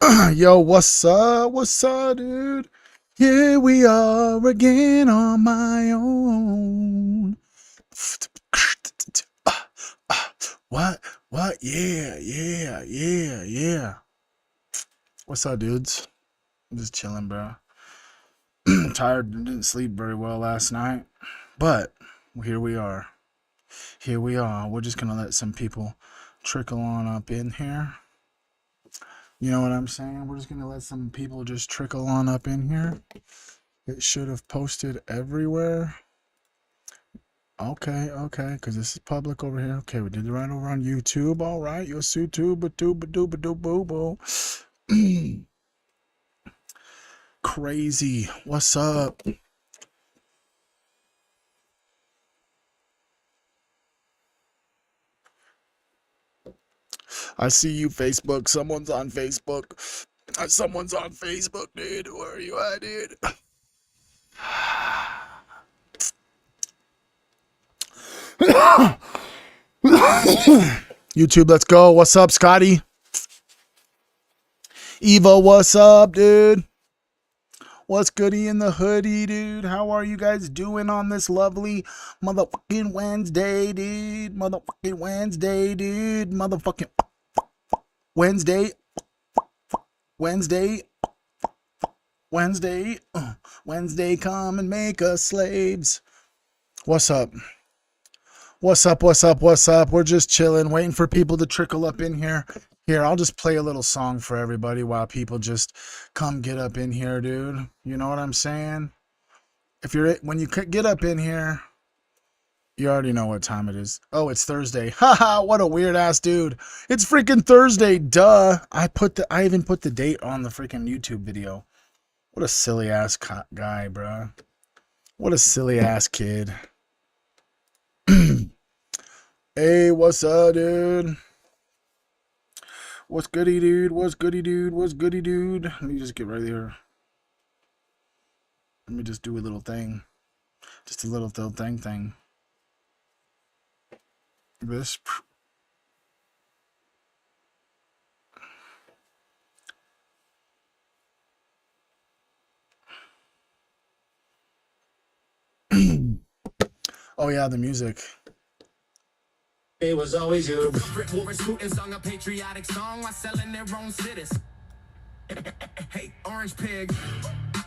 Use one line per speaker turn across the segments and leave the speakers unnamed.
Yo, what's up? What's up, dude? Here we are again on my own. What? What? Yeah, yeah, yeah, yeah. What's up, dudes? I'm just chilling, bro. I'm tired. Didn't sleep very well last night, but here we are. Here we are. We're just gonna let some people trickle on up in here. You know what I'm saying? We're just gonna let some people just trickle on up in here. It should have posted everywhere. Okay, because this is public over here. Okay, we did it right over on YouTube. All right, you'll see tuba tuba dooba doo boo boo. Crazy. What's up? I see you, Facebook. Someone's on Facebook. Someone's on Facebook, dude. Where are you at, dude? YouTube, let's go. What's up, Scotty? Evo, what's up, dude? What's goody in the hoodie, dude? How are you guys doing on this lovely motherfucking Wednesday, dude? Motherfucking Wednesday, dude. Motherfucking Wednesday. Wednesday. Wednesday. Wednesday, come and make us slaves. What's up? What's up? What's up? What's up? We're just chilling, waiting for people to trickle up in here. Here, I'll just play a little song for everybody while people just come get up in here, dude. You know what I'm saying? When you get up in here, you already know what time it is. Oh, it's Thursday. Haha, what a weird ass dude. It's freaking Thursday, duh. I even put the date on the freaking YouTube video. What a silly ass guy, bruh. What a silly ass kid. Hey, what's up, dude? What's goody, dude? What's goody, dude? What's goody, dude? Let me just get right here. Let me just do a little thing. Just a little thing. This. Oh, yeah, the music.
It was always you. Brit Warriors Putin sung a patriotic song while selling their own cities. Hey, Orange Pig,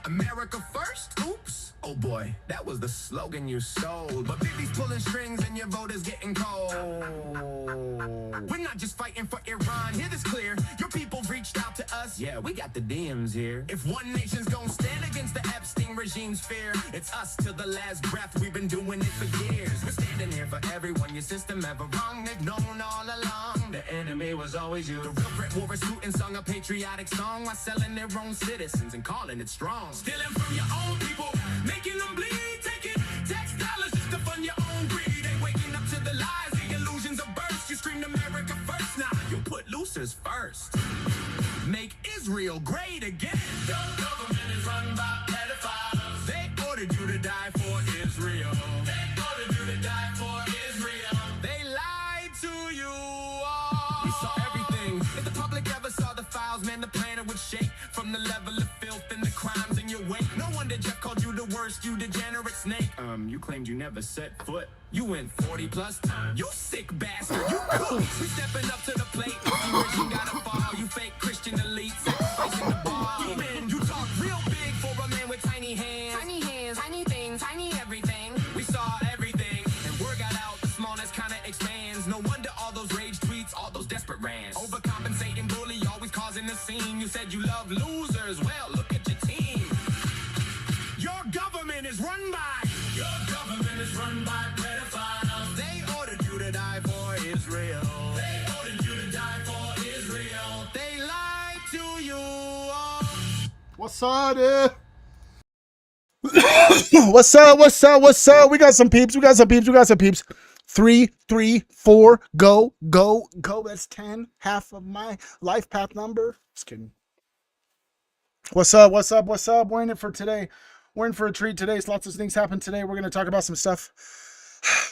America first? Oops. Oh boy, that was the slogan you sold. But Bibi's pulling strings and your vote is getting cold. We're not just fighting for Iran, hear this clear. Your people reached out to us. Yeah, we got the DMs here. If one nation's gonna stand against the Epstein regime's fear, it's us till the last breath. We've been doing it for years. We're standing here for everyone. Your system ever wrong, they've known all along. The enemy was always you. The real Brit Warriors Putin sung a patriotic song while selling their own citizens and calling it strong. Stealing from your own people, making them bleed, taking tax dollars just to fund your own greed. Ain't waking up to the lies, the illusions of burst. You screamed America first, now you put losers first. Make Israel great again. Your government is run by pedophiles. They ordered you to die for Israel. They ordered you to die for Israel. They lied to you all. We saw everything. If the public ever saw the files, man, the planet would shake from the level of filth and the crimes in your wake. No wonder Jeff called you the worst, you degenerate snake. You claimed you never set foot. You went 40 plus times. You sick bastard, you cook. We stepping up to the plate. You rich, you gotta fall. You fake Christian elite, sacrificing the ball. Man, you talk real big for a man with tiny hands. Tiny hands, tiny things, tiny everything. We saw everything, and word got out, the smallness kinda expands. No wonder all those rage tweets, all those desperate rants. Overcompensating bully, always causing the scene. You said you love losers, well, look at your team. Your government is run by pedophiles. They ordered you to die for Israel. They ordered you to die for Israel. They lied to you all.
What's up, dude? What's up? What's up? What's up? We got some peeps. We got some peeps. We got some peeps. 3, 3, 4, go, go, go. That's 10. Half of my life path number. Just kidding. What's up? What's up? What's up? We're in it for today. We're in for a treat today. Lots of things happen today. We're going to talk about some stuff.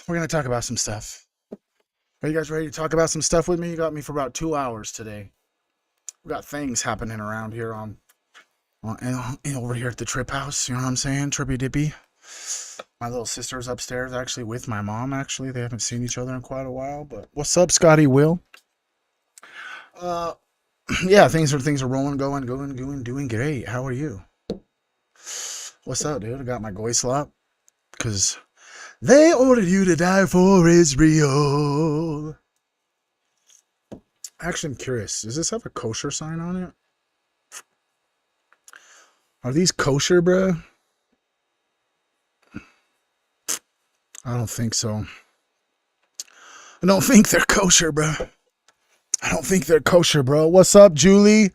We're going to talk about some stuff. Are you guys ready to talk about some stuff with me? You got me for about 2 hours today. We got things happening around here over here at the Trip House. You know what I'm saying? Trippy Dippy. My little sister's upstairs actually with my mom. Actually, they haven't seen each other in quite a while. But what's up, Scotty Will? Uh, yeah, things are rolling, doing great. How are you? What's up, dude? I got my goy slop because they ordered you to die for Israel. Actually, I'm curious. Does this have a kosher sign on it? Are these kosher, bruh? I don't think so. I don't think they're kosher, bro. I don't think they're kosher, bro. What's up, Julie?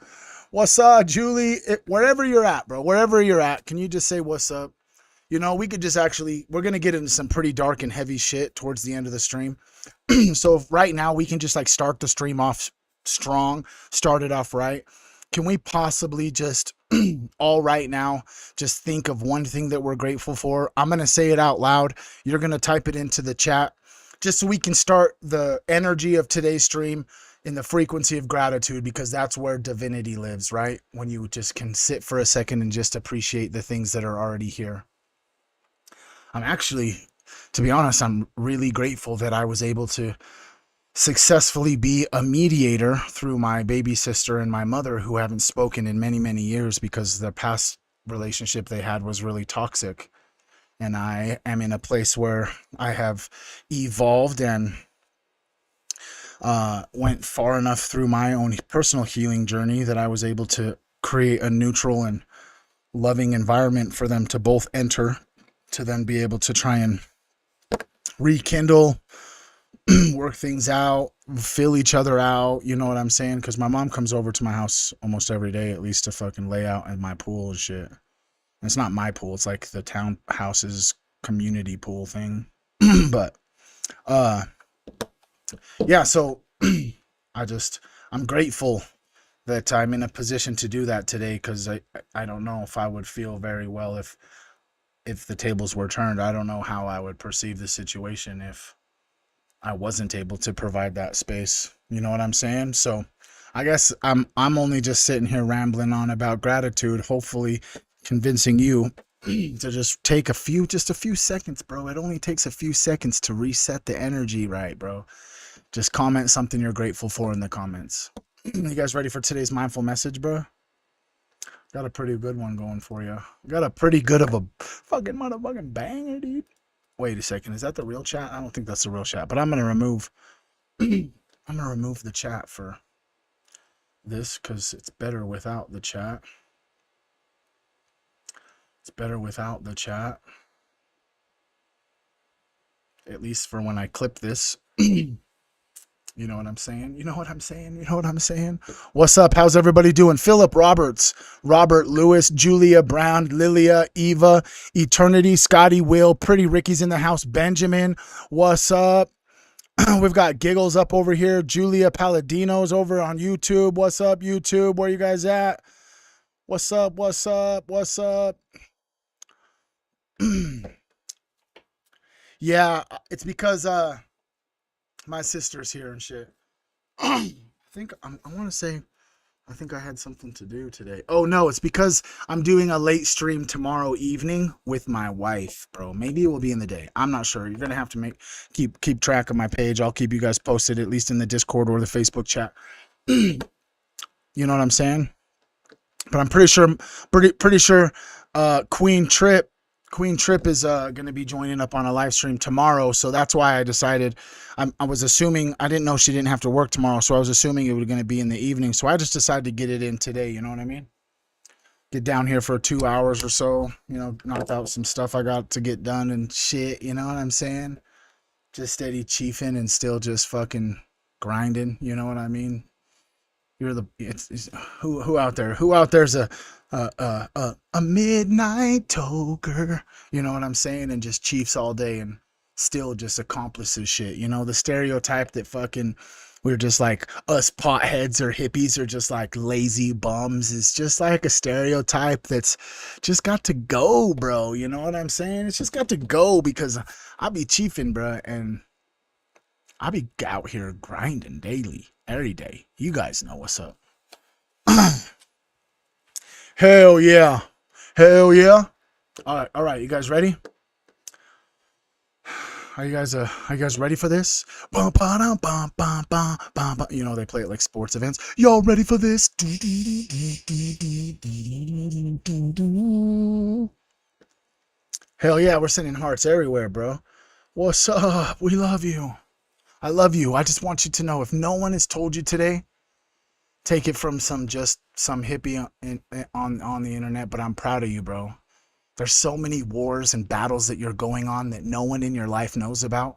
What's up, Julie? Wherever you're at, bro. Wherever you're at, can you just say what's up? You know, we could just we're going to get into some pretty dark and heavy shit towards the end of the stream. So if right now we can just like start the stream off strong, start it off right. Can we possibly just all right now just think of one thing that we're grateful for? I'm going to say it out loud. You're going to type it into the chat just so we can start the energy of today's stream in the frequency of gratitude, because that's where divinity lives, right? When you just can sit for a second and just appreciate the things that are already here. I'm actually, to be honest, I'm really grateful that I was able to successfully be a mediator through my baby sister and my mother, who haven't spoken in many, many years because the past relationship they had was really toxic. And I am in a place where I have evolved and went far enough through my own personal healing journey that I was able to create a neutral and loving environment for them to both enter, to then be able to try and rekindle, work things out, fill each other out. You know what I'm saying? Because my mom comes over to my house almost every day, at least to fucking lay out in my pool and shit. And it's not my pool. It's like the townhouse's community pool thing. But, yeah, so I'm grateful that I'm in a position to do that today, because I don't know if I would feel very well if the tables were turned. I don't know how I would perceive the situation if I wasn't able to provide that space. You know what I'm saying? So I guess I'm only just sitting here rambling on about gratitude, hopefully convincing you to just take a few seconds, bro. It only takes a few seconds to reset the energy, right, bro? Just comment something you're grateful for in the comments. You guys ready for today's mindful message, bro? Got a pretty good one going for you. Got a pretty good of a fucking motherfucking banger, dude. Wait a second. Is that the real chat? I don't think that's the real chat, but I'm going to remove the chat for this because it's better without the chat. It's better without the chat. At least for when I clip this. You know what I'm saying? You know what I'm saying? You know what I'm saying? What's up? How's everybody doing? Philip Roberts, Robert Lewis, Julia Brown, Lilia, Eva, Eternity, Scotty Will, Pretty Ricky's in the house, Benjamin. What's up? We've got Giggles up over here. Julia Palladino's over on YouTube. What's up, YouTube? Where you guys at? What's up? What's up? What's up? Yeah, it's because my sister's here and shit. I want to say, I think I had something to do today. Oh no, it's because I'm doing a late stream tomorrow evening with my wife, bro. Maybe it will be in the day. I'm not sure. You're gonna have to keep track of my page. I'll keep you guys posted, at least in the Discord or the Facebook chat. You know what I'm saying? But I'm pretty sure Queen Trip is going to be joining up on a live stream tomorrow, so that's why I decided. I was assuming, I didn't know she didn't have to work tomorrow, so I was assuming it was going to be in the evening. So I just decided to get it in today. You know what I mean? Get down here for 2 hours or so. You know, knock out some stuff I got to get done and shit. You know what I'm saying? Just steady chiefing and still just fucking grinding. You know what I mean? You're who out there? Who out there's a midnight toker? You know what I'm saying? And just chiefs all day and still just accomplishes shit. You know, the stereotype that fucking we're just like us potheads or hippies are just like lazy bums is just like a stereotype that's just got to go, bro. You know what I'm saying? It's just got to go because I be chiefing, bro, and I be out here grinding daily, every day. You guys know what's up. Hell yeah. Hell yeah. All right, you guys ready? Are you guys ready for this? Bum, ba-dum, bum, bum, bum, bum, bum. You know they play it like sports events. Y'all ready for this? Hell yeah, we're sending hearts everywhere, bro. What's up? We love you. I love you. I just want you to know, if no one has told you today, take it from some hippie on the internet, but I'm proud of you, bro. There's so many wars and battles that you're going on that no one in your life knows about.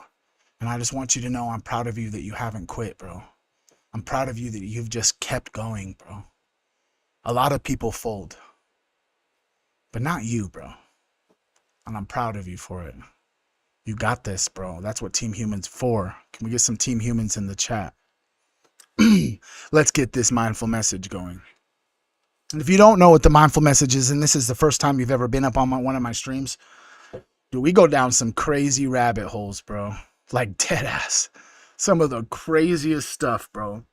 And I just want you to know I'm proud of you that you haven't quit, bro. I'm proud of you that you've just kept going, bro. A lot of people fold, but not you, bro. And I'm proud of you for it. You got this, bro. That's what Team Human's for. Can we get some Team Humans in the chat? Let's get this mindful message going. And if you don't know what the mindful message is, and this is the first time you've ever been up on one of my streams, dude, we go down some crazy rabbit holes, bro. Like dead ass. Some of the craziest stuff, bro.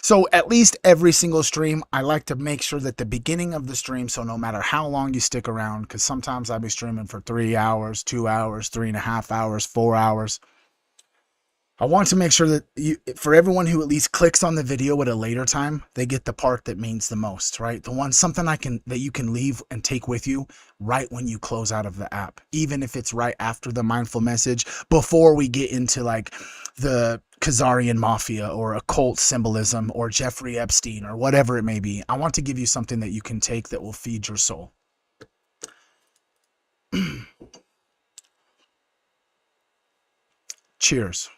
So at least every single stream, I like to make sure that the beginning of the stream, so no matter how long you stick around, because sometimes I'll be streaming for 3 hours, 2 hours, 3.5 hours, 4 hours. I want to make sure that for everyone who at least clicks on the video at a later time, they get the part that means the most, right? The one, something that you can leave and take with you right when you close out of the app, even if it's right after the mindful message, before we get into like the Khazarian mafia or occult symbolism or Jeffrey Epstein or whatever it may be. I want to give you something that you can take that will feed your soul. Cheers.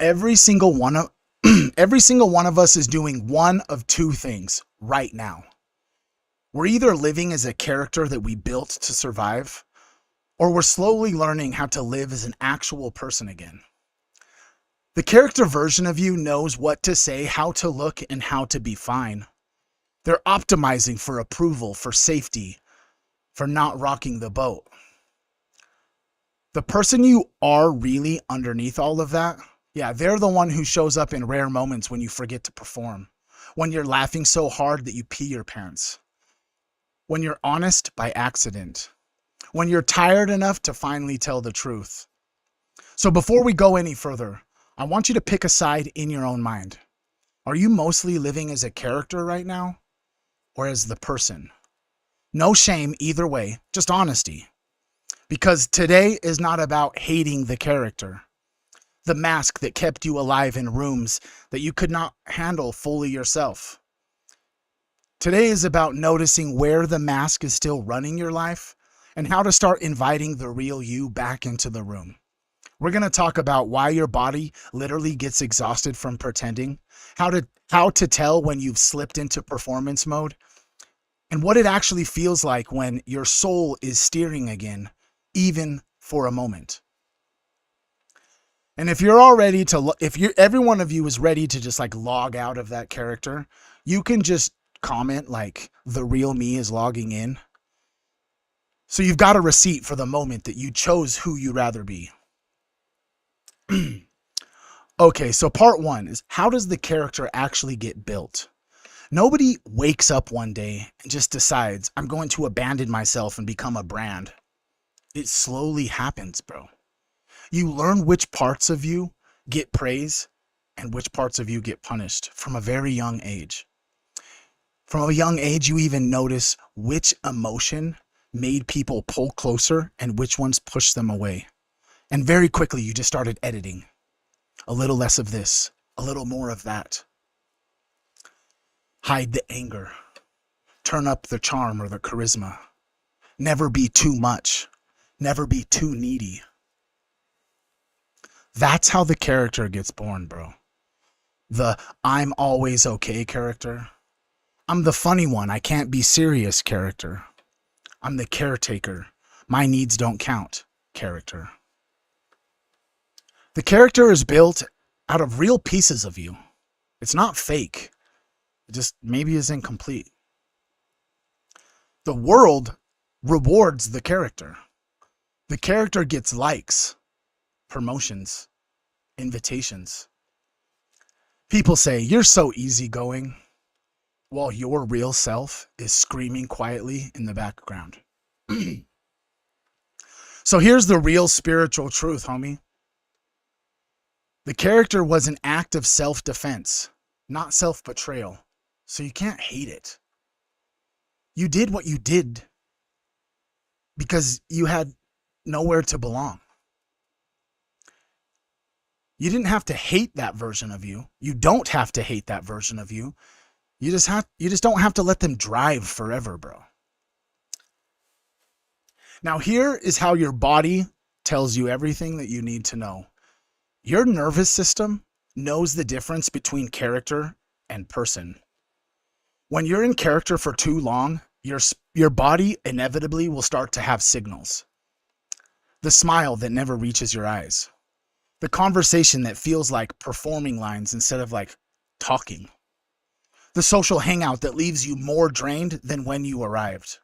Every single one of us is doing one of two things right now. We're either living as a character that we built to survive, or we're slowly learning how to live as an actual person again. The character version of you knows what to say, how to look, and how to be fine. They're optimizing for approval, for safety, for not rocking the boat. The person you are really underneath all of that, yeah, they're the one who shows up in rare moments when you forget to perform, when you're laughing so hard that you pee your pants, when you're honest by accident, when you're tired enough to finally tell the truth. So before we go any further, I want you to pick a side in your own mind. Are you mostly living as a character right now, or as the person? No shame either way, just honesty. Because today is not about hating the character, the mask that kept you alive in rooms that you could not handle fully yourself. Today is about noticing where the mask is still running your life and how to start inviting the real you back into the room. We're going to talk about why your body literally gets exhausted from pretending, how to tell when you've slipped into performance mode, and what it actually feels like when your soul is steering again, even for a moment. And if you're all ready to, every one of you is ready to just like log out of that character, you can just comment like the real me is logging in. So you've got a receipt for the moment that you chose who you'd rather be. Okay, so part one is, how does the character actually get built? Nobody wakes up one day and just decides, I'm going to abandon myself and become a brand. It slowly happens, bro. You learn which parts of you get praise and which parts of you get punished from a very young age. From a young age, you even notice which emotion made people pull closer and which ones pushed them away. And very quickly, you just started editing. A little less of this, a little more of that. Hide the anger. Turn up the charm or the charisma. Never be too much. Never be too needy. That's how the character gets born, bro. The I'm always okay character. I'm the funny one, I can't be serious character. I'm the caretaker. My needs don't count character. The character is built out of real pieces of you. It's not fake. It just maybe is incomplete. The world rewards the character. The character gets likes, promotions, invitations. People say you're so easygoing while your real self is screaming quietly in the background. So here's the real spiritual truth, homie. The character was an act of self-defense, not self-betrayal. So you can't hate it. You did what you did because you had nowhere to belong. You didn't have to hate that version of you. You don't have to hate that version of you. You just don't have to let them drive forever, bro. Now here is how your body tells you everything that you need to know. Your nervous system knows the difference between character and person. When you're in character for too long, your body inevitably will start to have signals. The smile that never reaches your eyes. The conversation that feels like performing lines instead of like talking. The social hangout that leaves you more drained than when you arrived.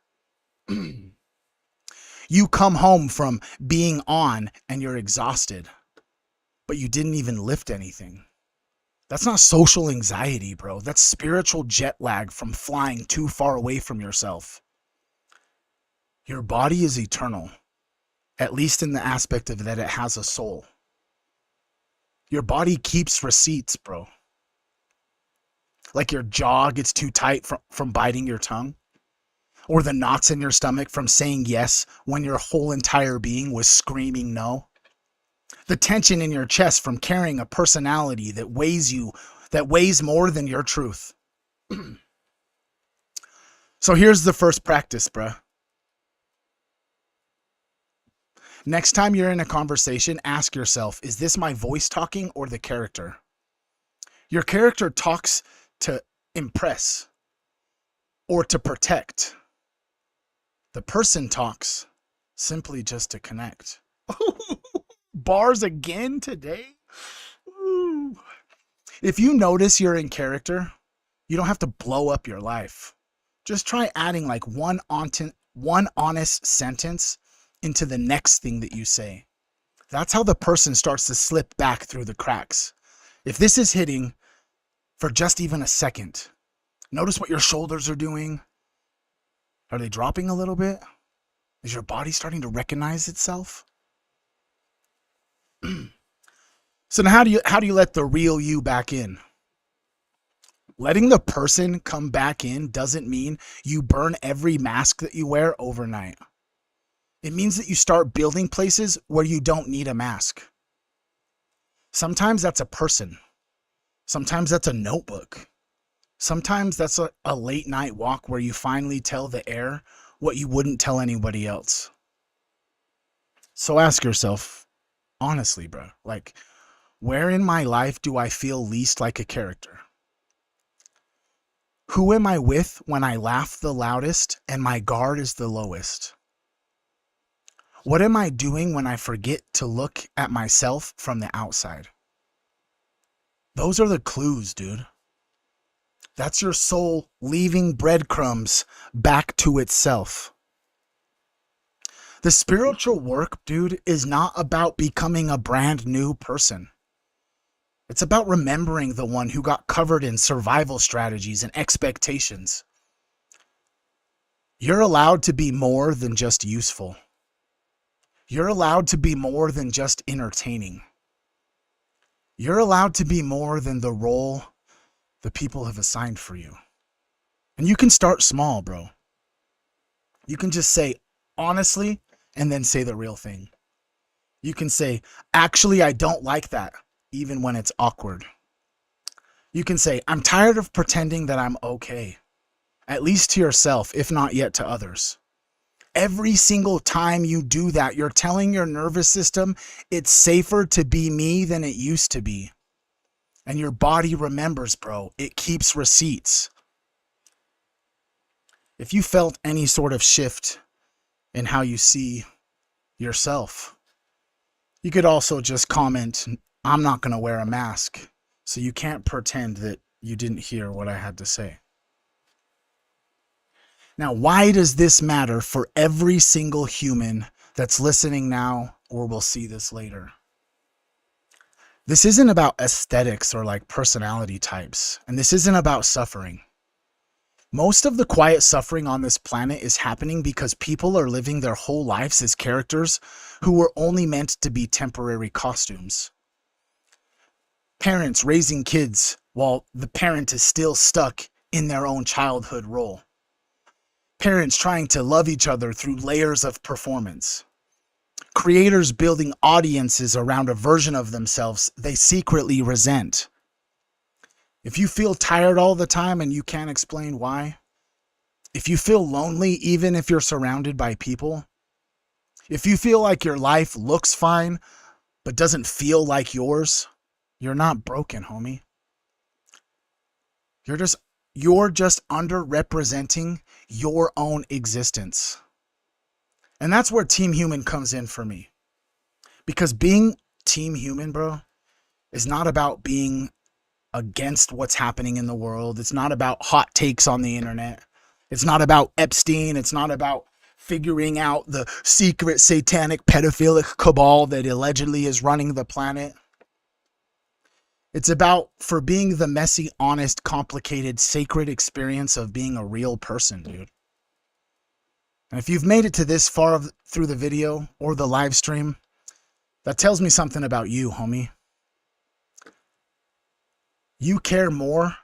You come home from being on and you're exhausted, but you didn't even lift anything. That's not social anxiety, bro. That's spiritual jet lag from flying too far away from yourself. Your body is eternal, at least in the aspect of that it has a soul. Your body keeps receipts, bro. Like your jaw gets too tight from biting your tongue. Or the knots in your stomach from saying yes when your whole entire being was screaming no. The tension in your chest from carrying a personality that weighs more than your truth. So here's the first practice, bruh. Next time you're in a conversation, ask yourself, is this my voice talking or the character? Your character talks to impress or to protect. The person talks simply just to connect. Bars again today? Ooh. If you notice you're in character, you don't have to blow up your life. Just try adding like one honest sentence into the next thing that you say. That's how the person starts to slip back through the cracks. If this is hitting for just even a second, notice what your shoulders are doing. Are they dropping a little bit? Is your body starting to recognize itself? So now how do you let the real you back in? Letting the person come back in doesn't mean you burn every mask that you wear overnight. It means that you start building places where you don't need a mask. Sometimes that's a person. Sometimes that's a notebook. Sometimes that's a late night walk where you finally tell the air what you wouldn't tell anybody else. So ask yourself, honestly, bro, like, where in my life do I feel least like a character? Who am I with when I laugh the loudest and my guard is the lowest? What am I doing when I forget to look at myself from the outside? Those are the clues, dude. That's your soul leaving breadcrumbs back to itself. The spiritual work, dude, is not about becoming a brand new person. It's about remembering the one who got covered in survival strategies and expectations. You're allowed to be more than just useful. You're allowed to be more than just entertaining. You're allowed to be more than the role the people have assigned for you. And you can start small, bro. You can just say, honestly, and then say the real thing. You can say, actually, I don't like that, even when it's awkward. You can say, I'm tired of pretending that I'm okay, at least to yourself, if not yet to others. Every single time you do that, you're telling your nervous system it's safer to be me than it used to be. And your body remembers, bro. It keeps receipts. If you felt any sort of shift in how you see yourself, you could also just comment, I'm not going to wear a mask, so you can't pretend that you didn't hear what I had to say. Now, why does this matter for every single human that's listening now or will see this later? This isn't about aesthetics or like personality types, and this isn't about suffering. Most of the quiet suffering on this planet is happening because people are living their whole lives as characters who were only meant to be temporary costumes. Parents raising kids while the parent is still stuck in their own childhood role. Parents trying to love each other through layers of performance. Creators building audiences around a version of themselves they secretly resent. If you feel tired all the time and you can't explain why, if you feel lonely even if you're surrounded by people, if you feel like your life looks fine but doesn't feel like yours, you're not broken, homie. You're just underrepresenting your own existence. And that's where Team Human comes in for me. Because being Team Human, bro, is not about being against what's happening in the world. It's not about hot takes on the internet. It's not about Epstein. It's not about figuring out the secret satanic pedophilic cabal that allegedly is running the planet. It's about for being the messy, honest, complicated, sacred experience of being a real person, dude. And if you've made it to this far through the video or the live stream, that tells me something about you, homie. You care more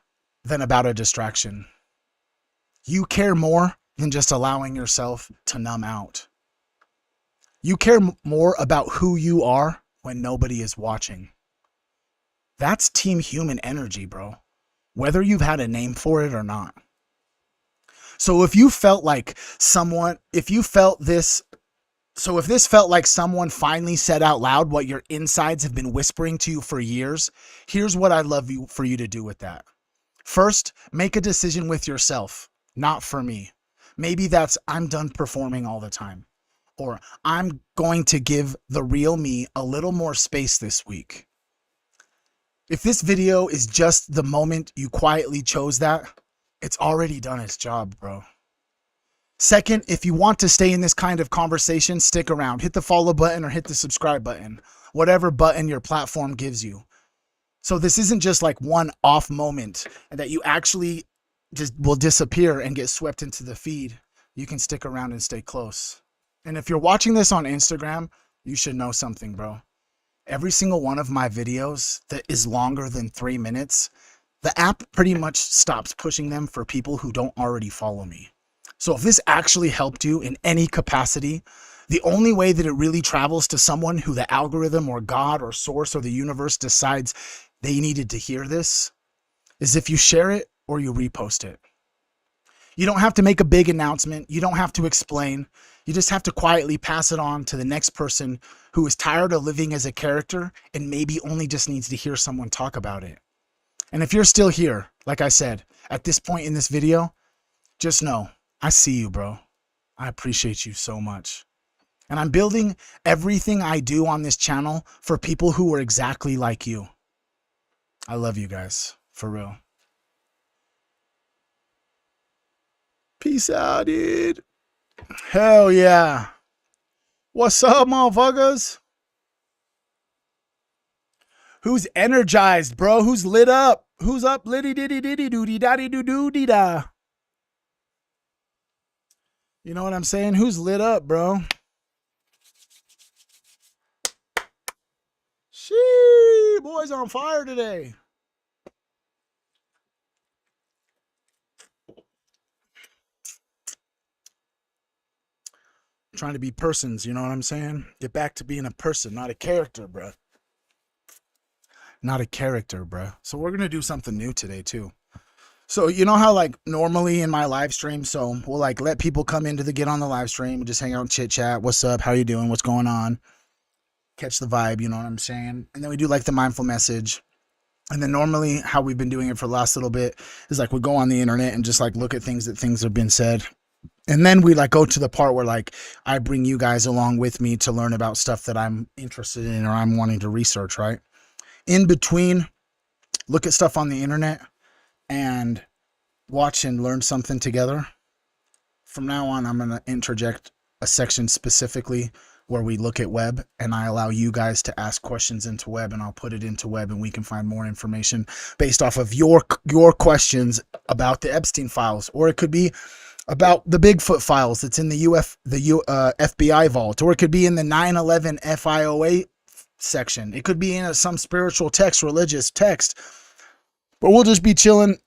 than about a distraction. You care more than just allowing yourself to numb out. You care more about who you are when nobody is watching. That's Team Human energy, bro. Whether you've had a name for it or not. So if this felt like someone finally said out loud what your insides have been whispering to you for years, here's what I'd love for you to do with that. First, make a decision with yourself, not for me. Maybe that's I'm done performing all the time. Or I'm going to give the real me a little more space this week. If this video is just the moment you quietly chose that, it's already done its job, bro. Second, if you want to stay in this kind of conversation, stick around. Hit the follow button or hit the subscribe button, whatever button your platform gives you. So this isn't just like one off moment and that you actually just will disappear and get swept into the feed. You can stick around and stay close. And if you're watching this on Instagram, you should know something, bro. Every single one of my videos that is longer than 3 minutes, the app pretty much stops pushing them for people who don't already follow me. So if this actually helped you in any capacity, the only way that it really travels to someone who the algorithm or God or source or the universe decides they needed to hear this is if you share it or you repost it. You don't have to make a big announcement. You don't have to explain. You just have to quietly pass it on to the next person who is tired of living as a character and maybe only just needs to hear someone talk about it. And if you're still here, like I said, at this point in this video, just know, I see you, bro. I appreciate you so much. And I'm building everything I do on this channel for people who are exactly like you. I love you guys, for real. Peace out, dude. Hell yeah. What's up, motherfuckers? Who's energized, bro? Who's lit up? Who's up? Liddy diddy diddy doody daddy doo doo dee da. You know what I'm saying? Who's lit up, bro? Shee, boy's on fire today. Trying to be persons, you know what I'm saying? Get back to being a person, not a character, bro. Not a character, bro. So we're going to do something new today, too. So you know how like normally in my live stream, so we'll like let people come into get on the live stream and just hang out and chit chat. What's up? How you doing? What's going on? Catch the vibe, you know what I'm saying? And then we do like the mindful message. And then normally how we've been doing it for the last little bit is like we go on the internet and just like look at things have been said. And then we like go to the part where like I bring you guys along with me to learn about stuff that I'm interested in or I'm wanting to research, right? In between, look at stuff on the internet and watch and learn something together. From now on, I'm going to interject a section specifically where we look at web, and I allow you guys to ask questions into web, and I'll put it into web, and we can find more information based off of your questions about the Epstein files, or it could be about the Bigfoot files that's in the FBI vault, or it could be in the 9/11 FIOA section. It could be in some spiritual text, religious text. But we'll just be chilling.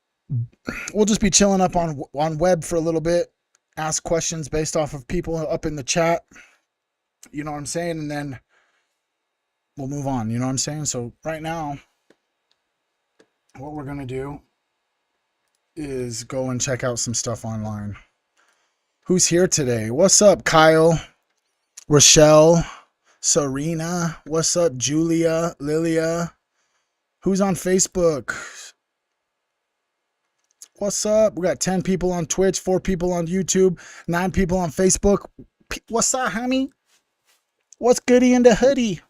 We'll just be chilling up on web for a little bit, ask questions based off of people up in the chat. You know what I'm saying? And then we'll move on. You know what I'm saying? So right now, what we're going to do is go and check out some stuff online. Who's here today? What's up, Kyle? Rochelle? Serena? What's up, Julia? Lilia? Who's on Facebook? What's up? We got 10 people on Twitch, 4 people on YouTube, 9 people on Facebook. What's up, homie? What's goody in the hoodie?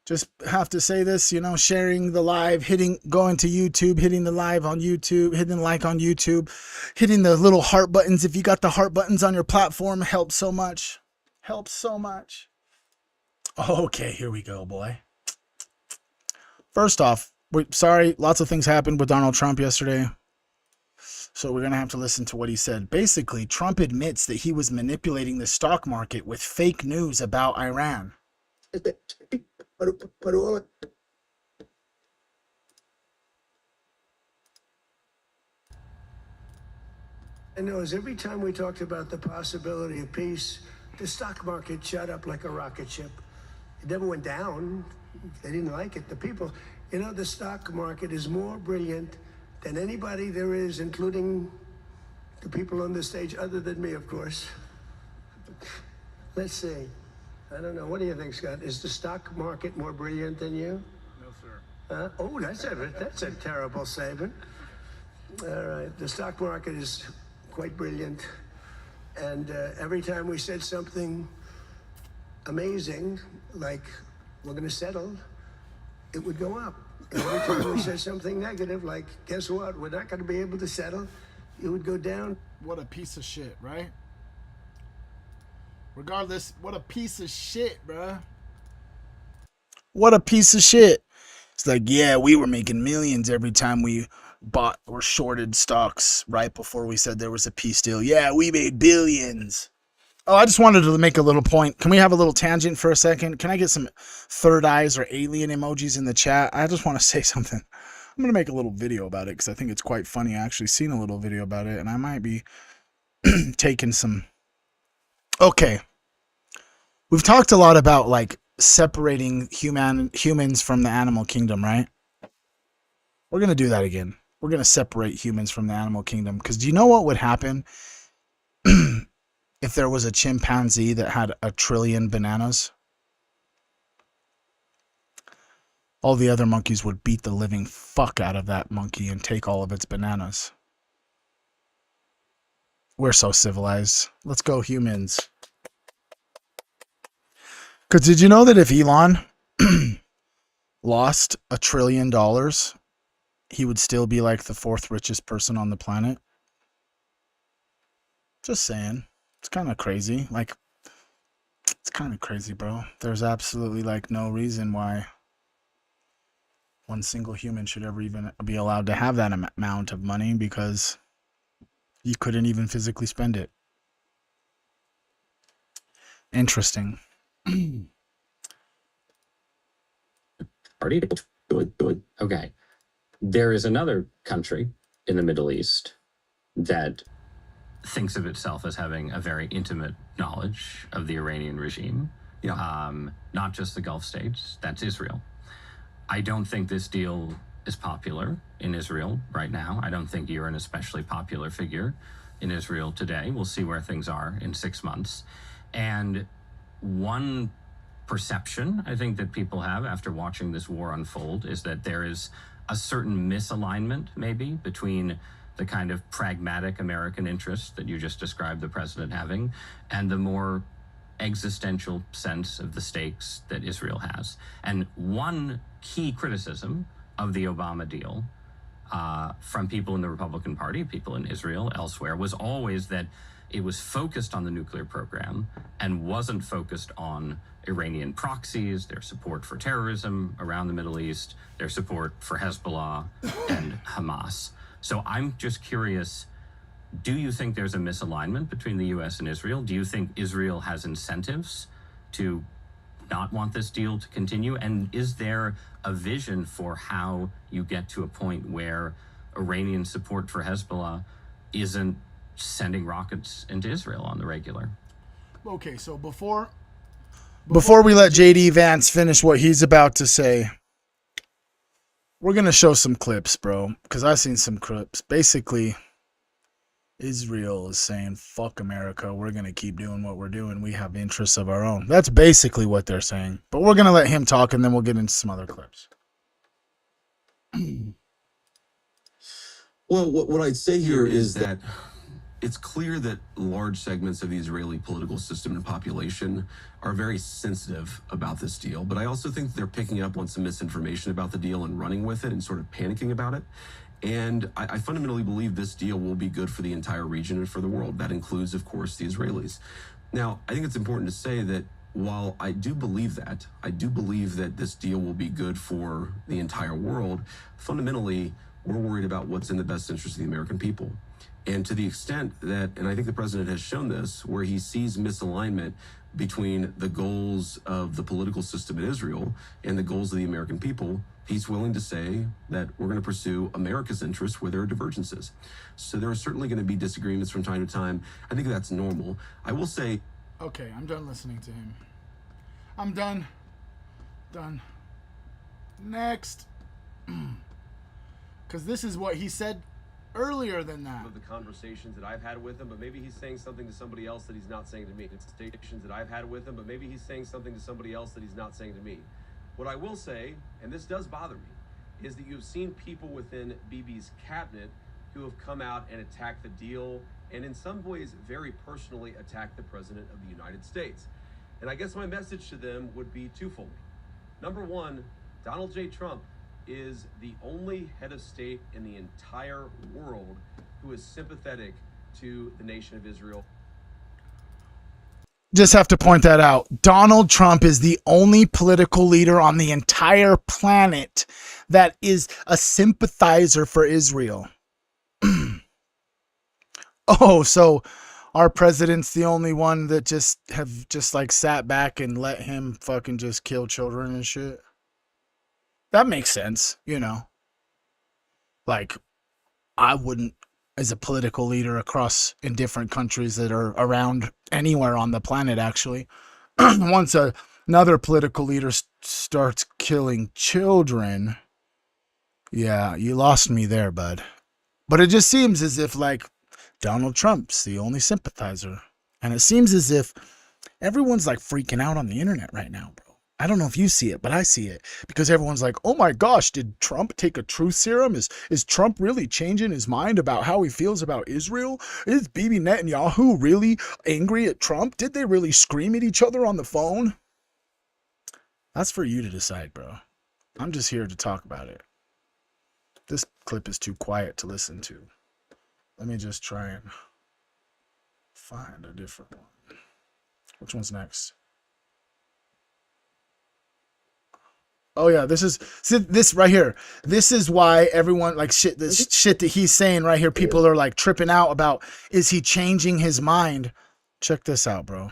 Just have to say this, you know, sharing the live, going to YouTube, hitting the live on YouTube, hitting like on YouTube, hitting the little heart buttons. If you got the heart buttons on your platform, helps so much. Helps so much. Okay, here we go, boy. First off, sorry, lots of things happened with Donald Trump yesterday. So we're going to have to listen to what he said. Basically, Trump admits that he was manipulating the stock market with fake news about Iran.
I know is every time we talked about the possibility of peace, the stock market shot up like a rocket ship. It never went down. They didn't like it. The people, you know, the stock market is more brilliant than anybody there is, including the people on the stage, other than me, of course. Let's see. I don't know. What do you think, Scott? Is the stock market more brilliant than you?
No, sir.
Oh, that's a terrible statement. All right. The stock market is quite brilliant. And every time we said something amazing, like we're going to settle, it would go up. And every time we said something negative, like, guess what? We're not going to be able to settle, it would go down.
What a piece of shit, right? Regardless, what a piece of shit, bruh. What a piece of shit. It's like, yeah, we were making millions every time we bought or shorted stocks right before we said there was a peace deal. Yeah, we made billions. Oh, I just wanted to make a little point. Can we have a little tangent for a second? Can I get some third eyes or alien emojis in the chat? I just want to say something. I'm going to make a little video about it because I think it's quite funny. I actually seen a little video about it, and I might be taking some... Okay. We've talked a lot about, like, separating humans from the animal kingdom, right? We're going to do that again. We're going to separate humans from the animal kingdom. Because do you know what would happen if there was a chimpanzee that had 1 trillion bananas? All the other monkeys would beat the living fuck out of that monkey and take all of its bananas. We're so civilized. Let's go, humans. Because did you know that if Elon lost $1 trillion, he would still be like the 4th richest person on the planet? Just saying. It's kind of crazy. Like, it's kind of crazy, bro. There's absolutely, like, no reason why one single human should ever even be allowed to have that amount of money, because you couldn't even physically spend it. Interesting.
Party? Good. Okay. There is another country in the Middle East that thinks of itself as having a very intimate knowledge of the Iranian regime. Yeah. Not just the Gulf states, that's Israel. I don't think this deal is popular in Israel right now. I don't think you're an especially popular figure in Israel today. We'll see where things are in 6 months. And one perception I think that people have after watching this war unfold is that there is a certain misalignment maybe between the kind of pragmatic American interest that you just described the president having and the more existential sense of the stakes that Israel has. And one key criticism of the Obama deal from people in the Republican Party, people in Israel, elsewhere, was always that it was focused on the nuclear program and wasn't focused on Iranian proxies, their support for terrorism around the Middle East, their support for Hezbollah and Hamas. So I'm just curious, do you think there's a misalignment between the U.S. and Israel? Do you think Israel has incentives to not want this deal to continue? And is there a vision for how you get to a point where Iranian support for Hezbollah isn't sending rockets into Israel on the regular?
Okay, so before we let JD Vance finish what he's about to say, we're going to show some clips, bro, because I've seen some clips. Basically, Israel is saying, fuck America, we're going to keep doing what we're doing. We have interests of our own. That's basically what they're saying. But we're going to let him talk, and then we'll get into some other clips.
Well, what I'd say here is that it's clear that large segments of the Israeli political system and population are very sensitive about this deal. But I also think they're picking up on some misinformation about the deal and running with it and sort of panicking about it. And I fundamentally believe this deal will be good for the entire region and for the world. That includes, of course, the Israelis. Now, I think it's important to say that while I do believe that this deal will be good for the entire world, fundamentally, we're worried about what's in the best interest of the American people. And to the extent that, and I think the president has shown this, where he sees misalignment between the goals of the political system in Israel and the goals of the American people, he's willing to say that we're going to pursue America's interests where there are divergences. So there are certainly going to be disagreements from time to time. I think that's normal. I will say...
Okay, I'm done listening to him. I'm done. Done. Next. Because this is what he said earlier than that.
Of the conversations that I've had with him, but maybe he's saying something to somebody else that he's not saying to me. It's stations that I've had with him, but maybe he's saying something to somebody else that he's not saying to me. What I will say, and this does bother me, is that you've seen people within Bibi's cabinet who have come out and attacked the deal, and in some ways very personally attacked the President of the United States. And I guess my message to them would be twofold. Number one, Donald J. Trump is the only head of state in the entire world who is sympathetic to the nation of Israel.
Just have to point that out. Donald Trump is the only political leader on the entire planet that is a sympathizer for Israel. Oh, so our president's the only one that just like sat back and let him fucking just kill children and shit. That makes sense, you know. Like, I wouldn't, as a political leader across in different countries that are around anywhere on the planet, actually, once another political leader starts killing children, yeah, you lost me there, bud. But it just seems as if, like, Donald Trump's the only sympathizer. And it seems as if everyone's, like, freaking out on the internet right now, bro. I don't know if you see it, but I see it. Because everyone's like, oh my gosh, did Trump take a truth serum? Is Trump really changing his mind about how he feels about Israel? Is Bibi Netanyahu really angry at Trump? Did they really scream at each other on the phone? That's for you to decide, bro. I'm just here to talk about it. This clip is too quiet to listen to. Let me just try and find a different one. Which one's next? Oh yeah, this right here. This is why everyone, like, this shit that he's saying right here, people are like tripping out about, is he changing his mind? Check this out, bro.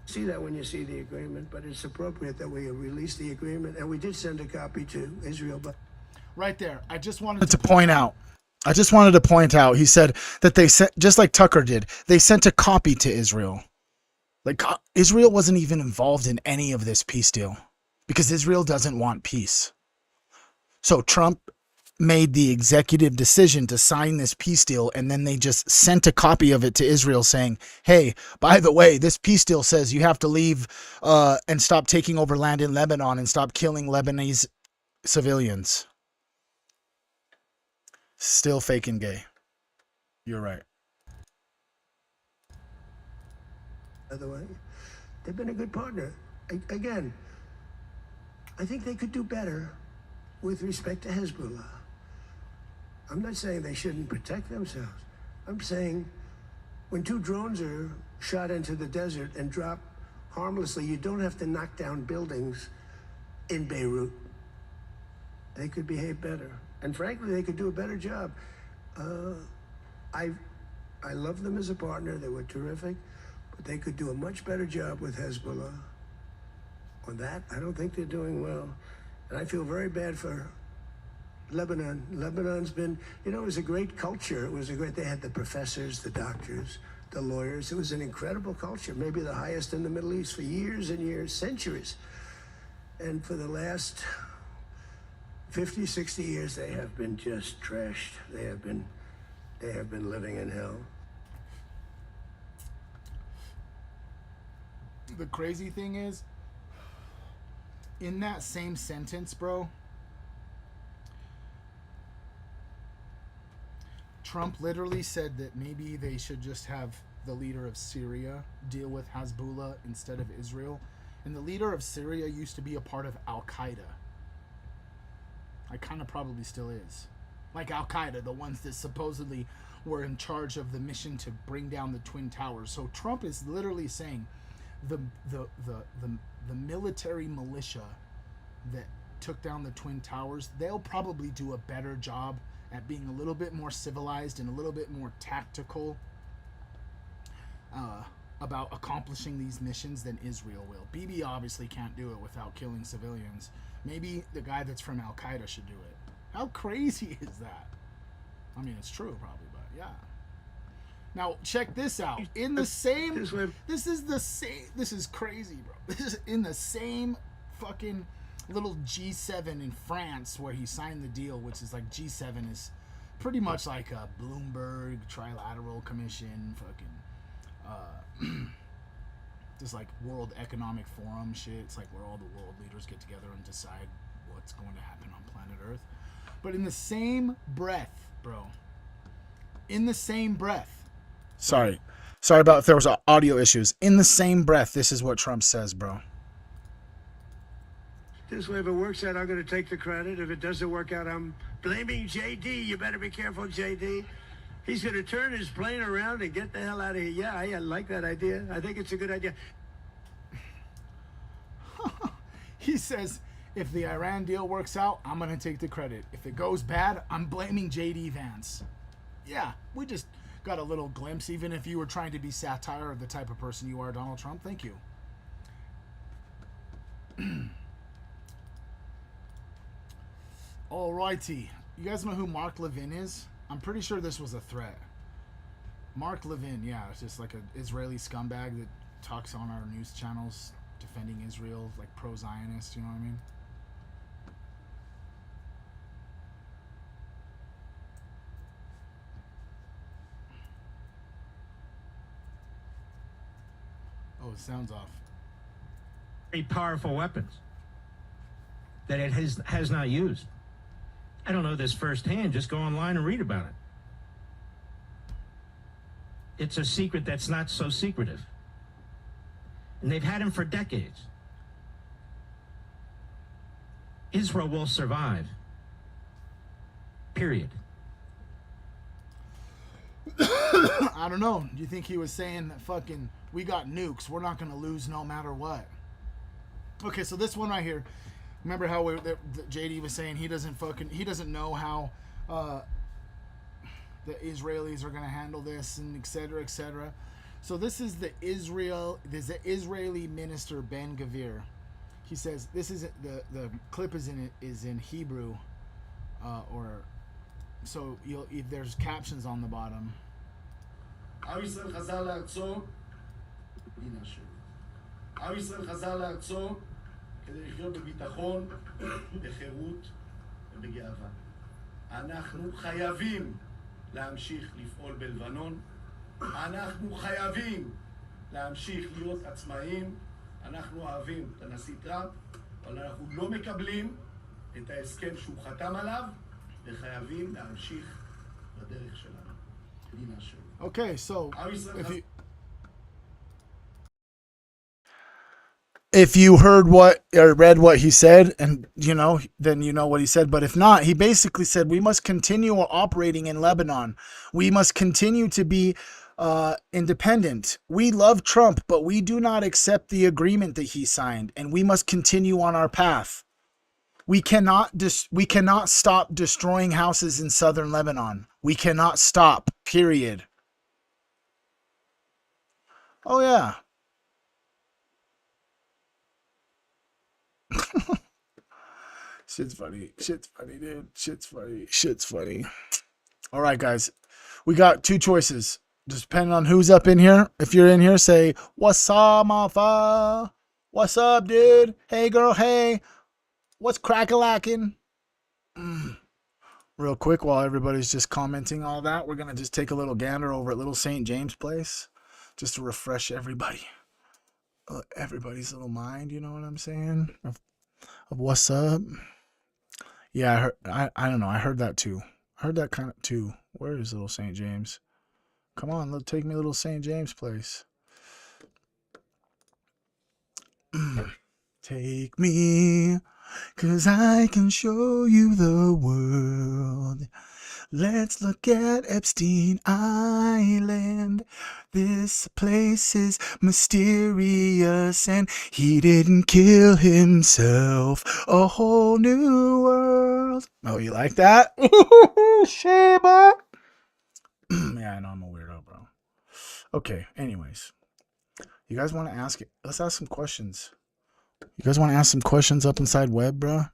See that when you see the agreement, but it's appropriate that we release the agreement, and we did send a copy to Israel. But
right there, I just wanted to point out. He said that they sent, just like Tucker did, they sent a copy to Israel. Like, Israel wasn't even involved in any of this peace deal because Israel doesn't want peace. So Trump made the executive decision to sign this peace deal, and then they just sent a copy of it to Israel saying, hey, by the way, this peace deal says you have to leave and stop taking over land in Lebanon and stop killing Lebanese civilians. Still faking gay. You're right.
by the way, they've been a good partner. Again, I think they could do better, with respect to Hezbollah. I'm not saying they shouldn't protect themselves. I'm saying when 2 drones are shot into the desert and drop harmlessly, you don't have to knock down buildings in Beirut. They could behave better. And frankly, they could do a better job. I love them as a partner. They were terrific. But they could do a much better job with Hezbollah. On that, I don't think they're doing well. And I feel very bad for Lebanon. Lebanon's been, you know, it was a great culture. It was a great, they had the professors, the doctors, the lawyers. It was an incredible culture, maybe the highest in the Middle East for years and years, centuries. And for the last 50, 60 years, they have been just trashed. They have been living in hell.
The crazy thing is, in that same sentence, bro, Trump literally said that maybe they should just have the leader of Syria deal with Hezbollah instead of Israel. And the leader of Syria used to be a part of Al-Qaeda. I kind of probably still is. Like Al-Qaeda, the ones that supposedly were in charge of the mission to bring down the Twin Towers. So Trump is literally saying the military militia that took down the Twin Towers, they'll probably do a better job at being a little bit more civilized and a little bit more tactical about accomplishing these missions than Israel will. Bibi obviously can't do it without killing civilians. Maybe the guy that's from Al-Qaeda should do it. How crazy is that? I mean, it's true probably, but yeah. Now, check this out. In the same... This is crazy, bro. This is in the same fucking little G7 in France where he signed the deal, which is like G7 is pretty much like a Bloomberg Trilateral Commission fucking... just like World Economic Forum shit. It's like where all the world leaders get together and decide what's going to happen on planet Earth. But in the same breath, bro. In the same breath. Sorry about if there was audio issues. In the same breath, this is what Trump says, bro.
This way, if it works out, I'm going to take the credit. If it doesn't work out, I'm blaming JD. You better be careful, JD. He's going to turn his plane around and get the hell out of here. Yeah, I like that idea. I think it's a good idea.
He says, if the Iran deal works out, I'm going to take the credit. If it goes bad, I'm blaming JD Vance. Yeah, we just got a little glimpse, even if you were trying to be satire of the type of person you are, Donald Trump. Thank you. Alrighty. You guys know who Mark Levin is? I'm pretty sure this was a threat. Mark Levin, yeah, it's just like an Israeli scumbag that talks on our news channels defending Israel, like pro-Zionist, you know what I mean? Oh, the sound's off.
Very powerful weapons that it has not used. I don't know this firsthand. Just go online and read about it. It's a secret that's not so secretive. And they've had him for decades. Israel will survive. Period.
I don't know. Do you think he was saying that fucking we got nukes, we're not going to lose no matter what? Okay, so this one right here. Remember how JD was saying he doesn't know how the Israelis are going to handle this and et cetera, et cetera. So this is the Israeli minister Ben Gvir. He says this is the clip is in Hebrew, so there's captions on the bottom.
עם ישראל חזר לארצו, הנה השם. עם ישראל חזר לארצו כדי לחיות בביטחון, בחירות ובגאווה. אנחנו חייבים להמשיך לפעול בלבנון. אנחנו חייבים להמשיך להיות עצמאיים. אנחנו אוהבים את הנשיא טראמפ, אבל אנחנו לא מקבלים את ההסכם שהוא חתם עליו, וחייבים להמשיך בדרך שלנו. הנה השם.
Okay, so if you heard what or read what he said, and then you know what he said. But if not, he basically said we must continue operating in Lebanon. We must continue to be independent. We love Trump, but we do not accept the agreement that he signed, and we must continue on our path. We cannot stop destroying houses in southern Lebanon. We cannot stop. Period. Oh yeah. Shit's funny. Shit's funny, dude. Shit's funny. Shit's funny. All right, guys. We got two choices. Just depending on who's up in here. If you're in here, say, "What's up, motherfucker? What's up, dude? Hey, girl. Hey. What's crack-a-lacking?" Real quick, while everybody's just commenting all that, we're going to just take a little gander over at Little St. James Place just to refresh everybody's little mind, you know what I'm saying? Of what's up. Yeah, I don't know. I heard that too. I heard that kind of too. Where is Little St. James? Come on, take me to Little St. James Place. Take me, 'cause I can show you the world. Let's look at Epstein Island. This place is mysterious, and he didn't kill himself. A whole new world. Oh, you like that? Sheba. Yeah, I know I'm a weirdo, bro. Okay, anyways. You guys want to ask it? Let's ask some questions. You guys want to ask some questions up inside web, bro?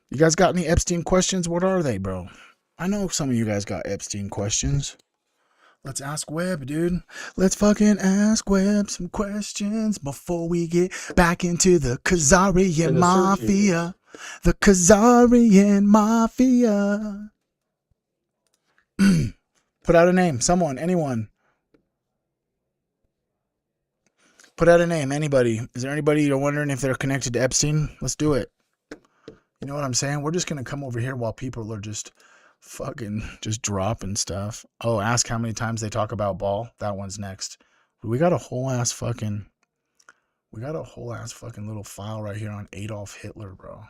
You guys got any Epstein questions? What are they, bro? I know some of you guys got Epstein questions. Let's ask Webb, dude. Let's fucking ask Webb some questions before we get back into the Khazarian Mafia. The Khazarian Mafia. Put out a name. Someone. Anyone. Put out a name. Anybody. Is there anybody you're wondering if they're connected to Epstein? Let's do it. You know what I'm saying? We're just going to come over here while people are just fucking just dropping stuff. Oh, ask how many times they talk about ball. That one's next. We got a whole ass fucking little file right here on Adolf Hitler, bro.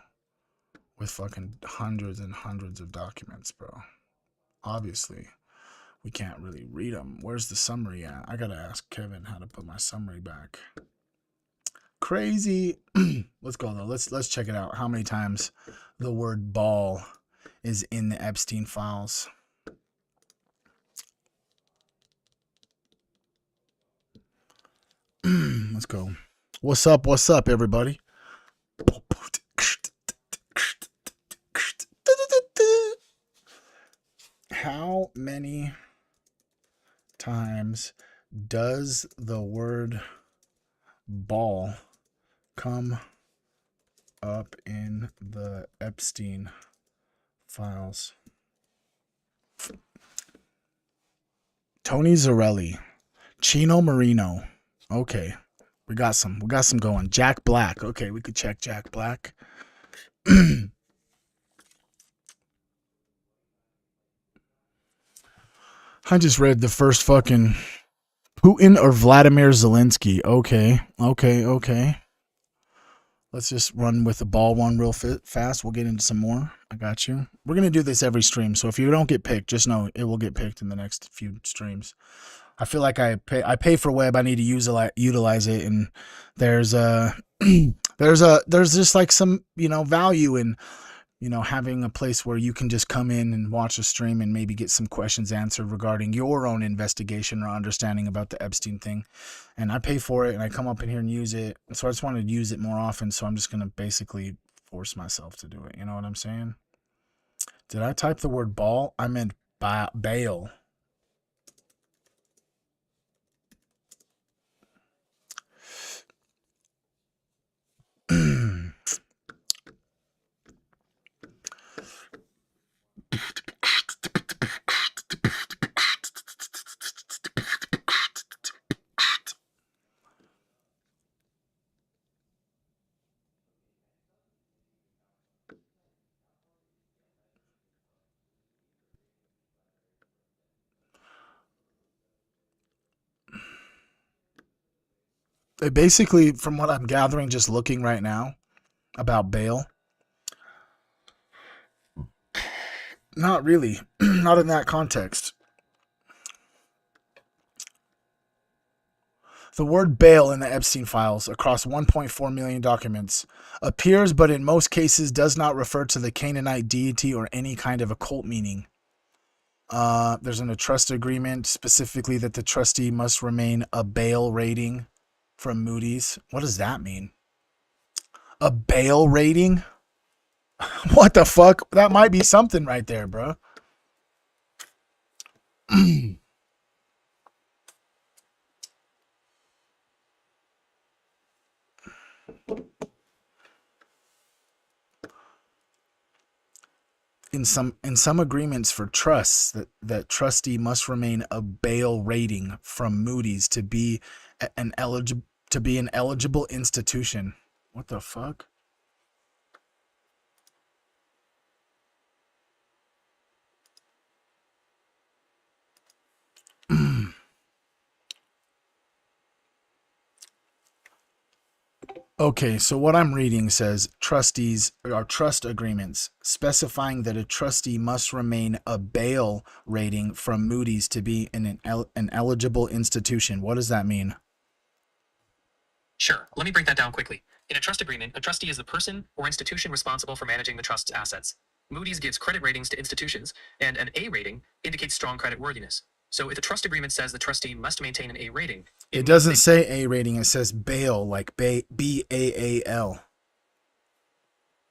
With fucking hundreds and hundreds of documents, bro. Obviously, we can't really read them. Where's the summary at? I gotta ask Kevin how to put my summary back. Crazy. Let's go though. Let's check it out. How many times the word ball is in the Epstein files? Let's go. What's up, everybody? How many times does the word ball come up in the Epstein files? Tony Zarelli, Chino Marino. Okay, we got some going. Jack Black. Okay, we could check Jack Black. I just read the first fucking Putin or Vladimir Zelensky. Okay. Let's just run with the ball one real fast. We'll get into some more. I got you. We're going to do this every stream. So if you don't get picked, just know it will get picked in the next few streams. I feel like I pay for web. I need to utilize it. And there's just like some, value in, having a place where you can just come in and watch a stream and maybe get some questions answered regarding your own investigation or understanding about the Epstein thing. And I pay for it and I come up in here and use it. So I just want to use it more often. So I'm just going to basically force myself to do it. You know what I'm saying? Did I type the word ball? I meant bail. Basically, from what I'm gathering, just looking right now about bail, not really, not in that context. The word bail in the Epstein files across 1.4 million documents appears, but in most cases does not refer to the Canaanite deity or any kind of occult meaning. There's a trust agreement specifically that the trustee must remain a bail rating from Moody's. What does that mean? A bail rating? What the fuck? That might be something right there, bro. In some agreements for trusts that trustee must remain a bail rating from Moody's to be an eligible institution. What the fuck? Okay, so what I'm reading says trustees or trust agreements specifying that a trustee must remain a bail rating from Moody's to be an eligible institution. What does that mean?
Sure, let me break that down quickly. In a trust agreement, a trustee is the person or institution responsible for managing the trust's assets. Moody's gives credit ratings to institutions, and an A rating indicates strong credit worthiness. So if the trust agreement says the trustee must maintain an A rating,
It doesn't say A rating, it says bail, like BAAL.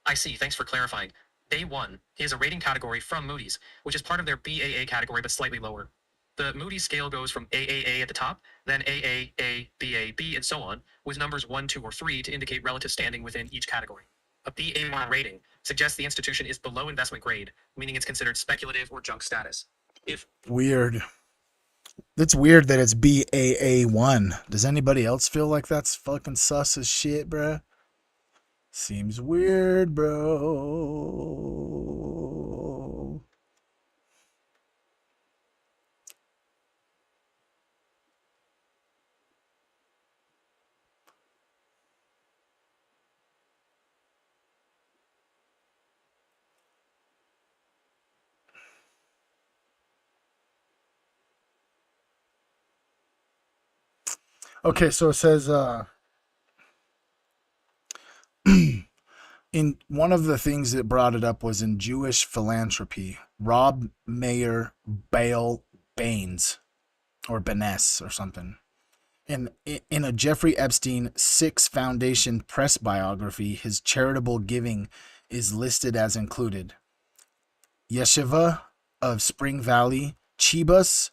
I see, thanks for clarifying. A1 is a rating category from Moody's, which is part of their BAA category but slightly lower. The Moody's scale goes from AAA at the top, then AA, A, BA, B, and so on, with numbers 1, 2, or 3 to indicate relative standing within each category. A BA1 rating suggests the institution is below investment grade, meaning it's considered speculative or junk status.
Weird. It's weird that it's BAA1. Does anybody else feel like that's fucking sus as shit, bruh? Seems weird, bro. Okay, so it says in one of the things that brought it up was in Jewish philanthropy. Rob Mayer Bale Baines or Benes or something. In a Jeffrey Epstein 6 Foundation press biography, his charitable giving is listed as included. Yeshiva of Spring Valley, Chibas,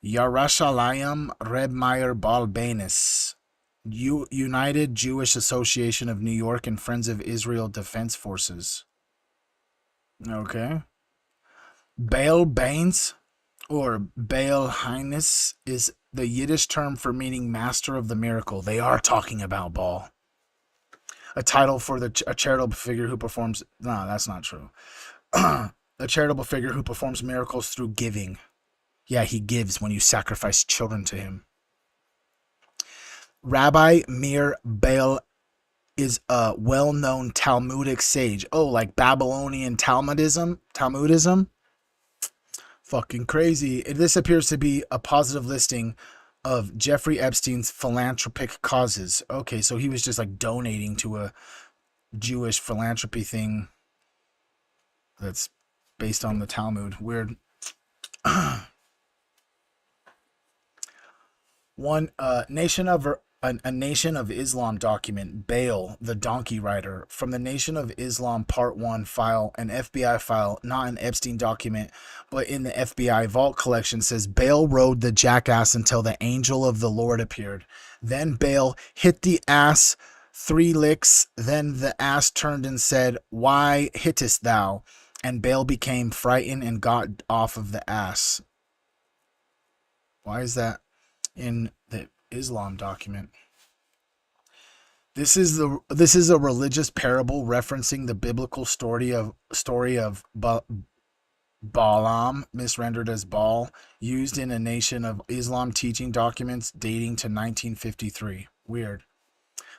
Yarashalayim Reb Meir Baal Benes, United Jewish Association of New York, and Friends of Israel Defense Forces. Okay. Baal Baines or Baal Highness is the Yiddish term for meaning master of the miracle. They are talking about Baal. A title for a charitable figure who performs... No, that's not true. A charitable figure who performs miracles through giving. Yeah, he gives when you sacrifice children to him. Rabbi Meir Baal is a well-known Talmudic sage. Oh, like Babylonian Talmudism? Fucking crazy. This appears to be a positive listing of Jeffrey Epstein's philanthropic causes. Okay, so he was just like donating to a Jewish philanthropy thing that's based on the Talmud. Weird. One Nation of Islam document, Bail, the donkey rider, from the Nation of Islam Part 1 file, an FBI file, not an Epstein document, but in the FBI vault collection, says Bail rode the jackass until the angel of the Lord appeared. Then Bail hit the ass 3 licks, then the ass turned and said, "Why hittest thou?" And Bail became frightened and got off of the ass. Why is that in the Islam document? This is a religious parable referencing the biblical story of Baalam, misrendered as Baal, used in a Nation of Islam teaching documents dating to 1953. Weird.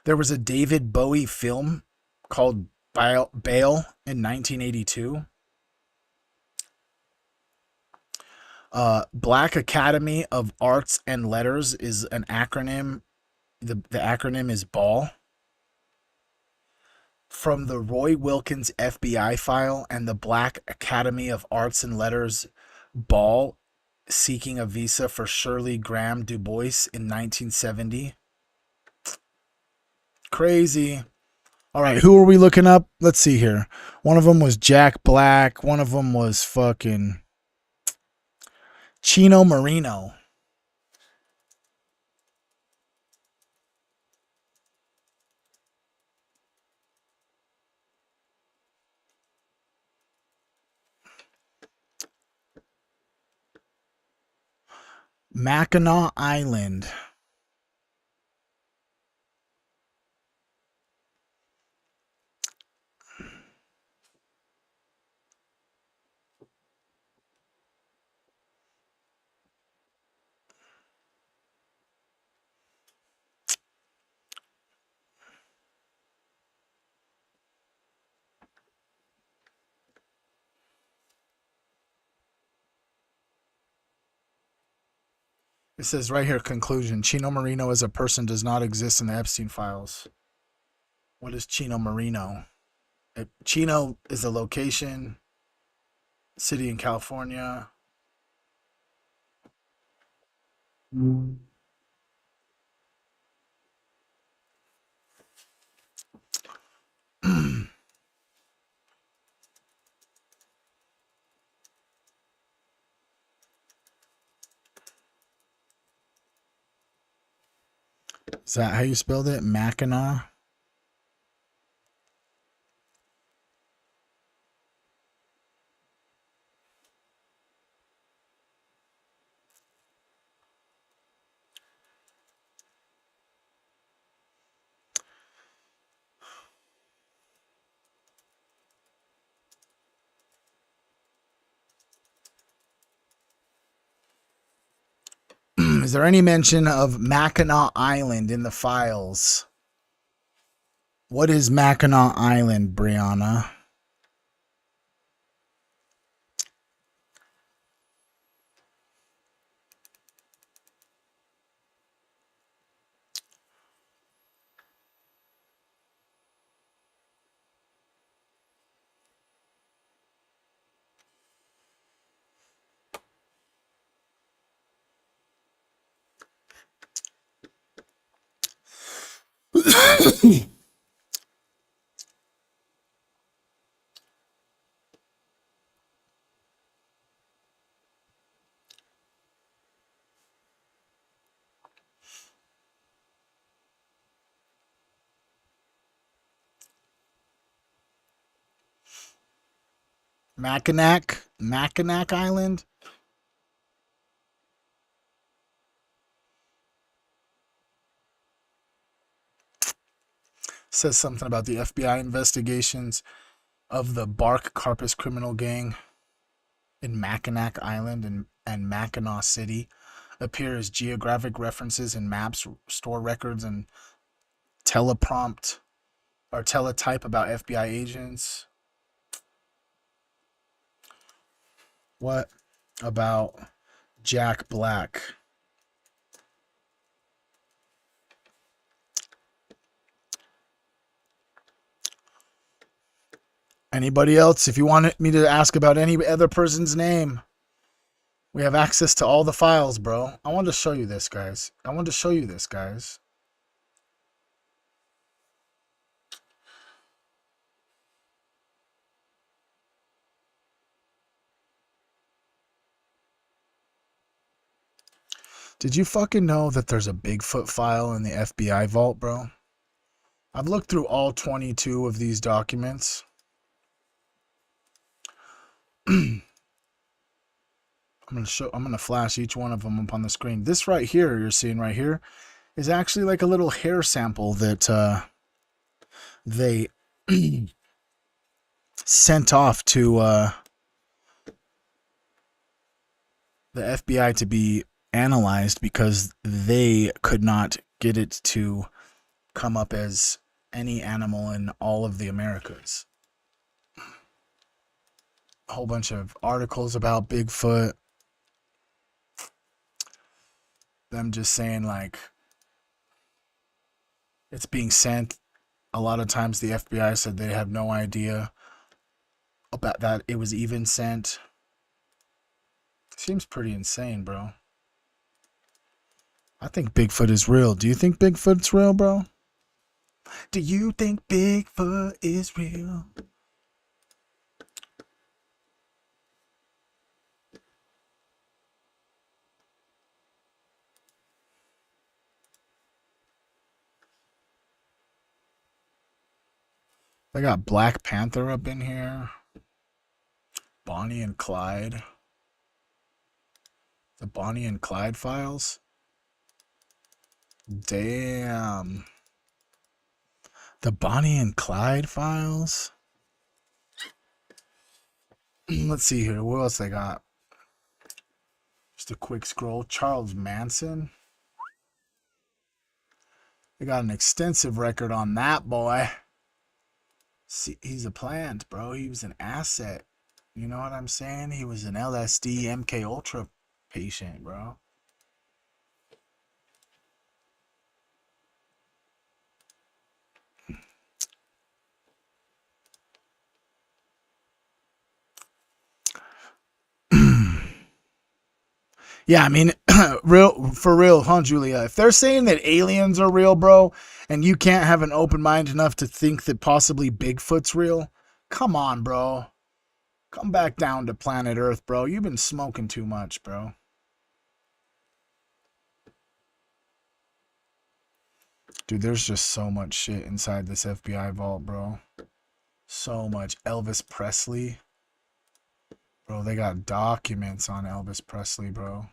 There was a David Bowie film called Baal in 1982. Black Academy of Arts and Letters is an acronym. The acronym is BAL. From the Roy Wilkins FBI file and the Black Academy of Arts and Letters, BAL seeking a visa for Shirley Graham Du Bois in 1970. Crazy. All right, who are we looking up? Let's see here. One of them was Jack Black. One of them was fucking Chino Marino. Mackinac Island. It says right here, conclusion. Chino Marino as a person does not exist in the Epstein files. What is Chino Marino? Chino is a location, city in California. Is that how you spelled it? Mackinac? Is there any mention of Mackinac Island in the files? What is Mackinac Island, Brianna? Mackinac Island? Says something about the FBI investigations of the Bark Carpus criminal gang in Mackinac Island and Mackinac City appear as geographic references in maps, store records, and teleprompt or teletype about FBI agents. What about Jack Black? Anybody else? If you want me to ask about any other person's name, we have access to all the files, bro. I wanted to show you this, guys. Did you fucking know that there's a Bigfoot file in the FBI vault, bro? I've looked through all 22 of these documents. I'm gonna flash each one of them up on the screen. This right here, you're seeing right here, is actually like a little hair sample that they sent off to the FBI to be analyzed because they could not get it to come up as any animal in all of the Americas. A whole bunch of articles about Bigfoot. Them just saying like it's being sent. A lot of times the FBI said they have no idea about that it was even sent. Seems pretty insane, bro. I think Bigfoot is real. Do you think Bigfoot's real, bro? Do you think Bigfoot is real? They got Black Panther up in here. Bonnie and Clyde. The Bonnie and Clyde files. Damn. The Bonnie and Clyde files. Let's see here. What else they got? Just a quick scroll. Charles Manson. They got an extensive record on that boy. See, he's a plant, bro. He was an asset. You know what I'm saying? He was an LSD MK Ultra patient, bro. Yeah, I mean, for real, huh, Julia? If they're saying that aliens are real, bro, and you can't have an open mind enough to think that possibly Bigfoot's real, come on, bro. Come back down to planet Earth, bro. You've been smoking too much, bro. Dude, there's just so much shit inside this FBI vault, bro. So much. Elvis Presley. Bro, they got documents on Elvis Presley, bro.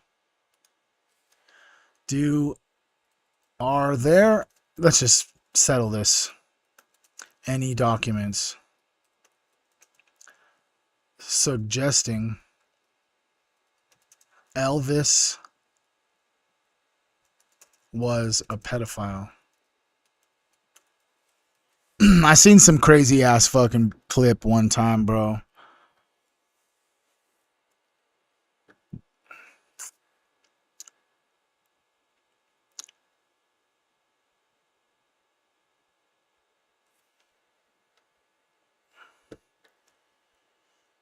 Are there, let's just settle this. Any documents suggesting Elvis was a pedophile? I seen some crazy ass fucking clip one time, bro.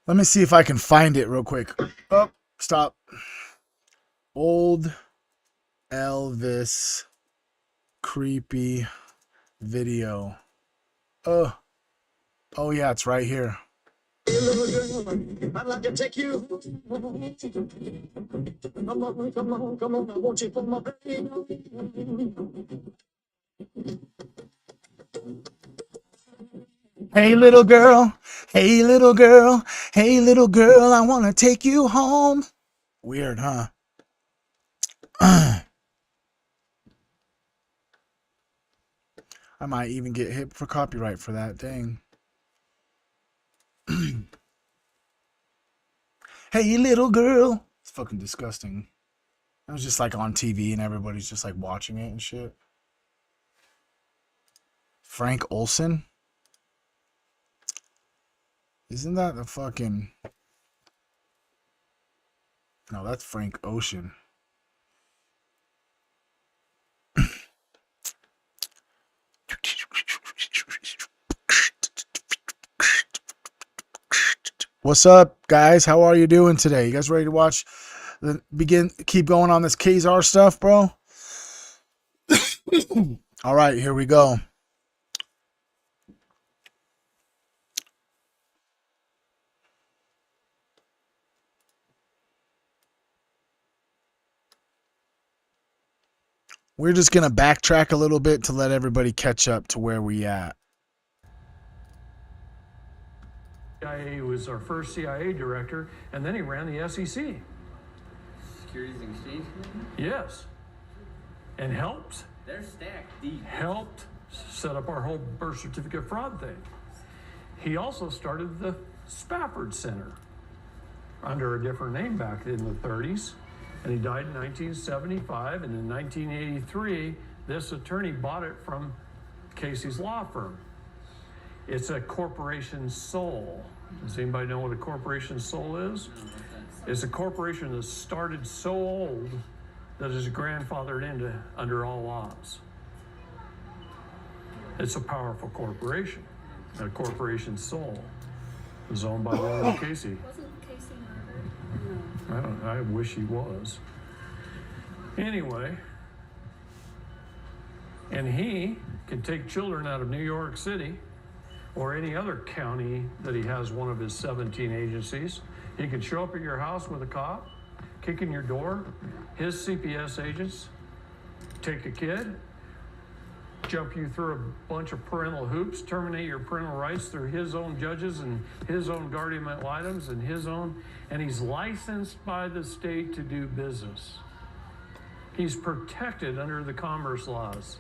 Let me see if I can find it real quick. Oh, stop. Old Elvis creepy video. Oh yeah, it's right here. Hey, little girl, I'd like to take you. Come on, I want you for my baby. Hey little girl, hey little girl, hey little girl, I want to take you home. Weird, huh? I might even get hit for copyright for that. Dang. Hey little girl. It's fucking disgusting. I was just like on TV and everybody's just like watching it and shit. Frank Olson? Isn't that the fucking... No, that's Frank Ocean. What's up, guys? How are you doing today? You guys ready to watch keep going on this Kazar stuff, bro? All right, here we go. We're just going to backtrack a little bit to let everybody catch up to where we at.
CIA was our first CIA director, and then he ran the SEC.
Securities and Exchange Commission?
Yes. And helped.
They're stacked deep.
Helped set up our whole birth certificate fraud thing. He also started the Spafford Center under a different name back in the 30s. And he died in 1975, and in 1983, this attorney bought it from Casey's law firm. It's a corporation sole. Does anybody know what a corporation sole is? It's a corporation that started so old that is grandfathered into under all laws. It's a powerful corporation. A corporation sole is owned by William Casey.
Wasn't Casey murdered?
I wish he was. Anyway, and he can take children out of New York City or any other county that he has one of his 17 agencies. He could show up at your house with a cop, kick in your door, his CPS agents take a kid, jump you through a bunch of parental hoops, terminate your parental rights through his own judges and his own guardian ad litems and his own, and he's licensed by the state to do business. He's protected under the commerce laws.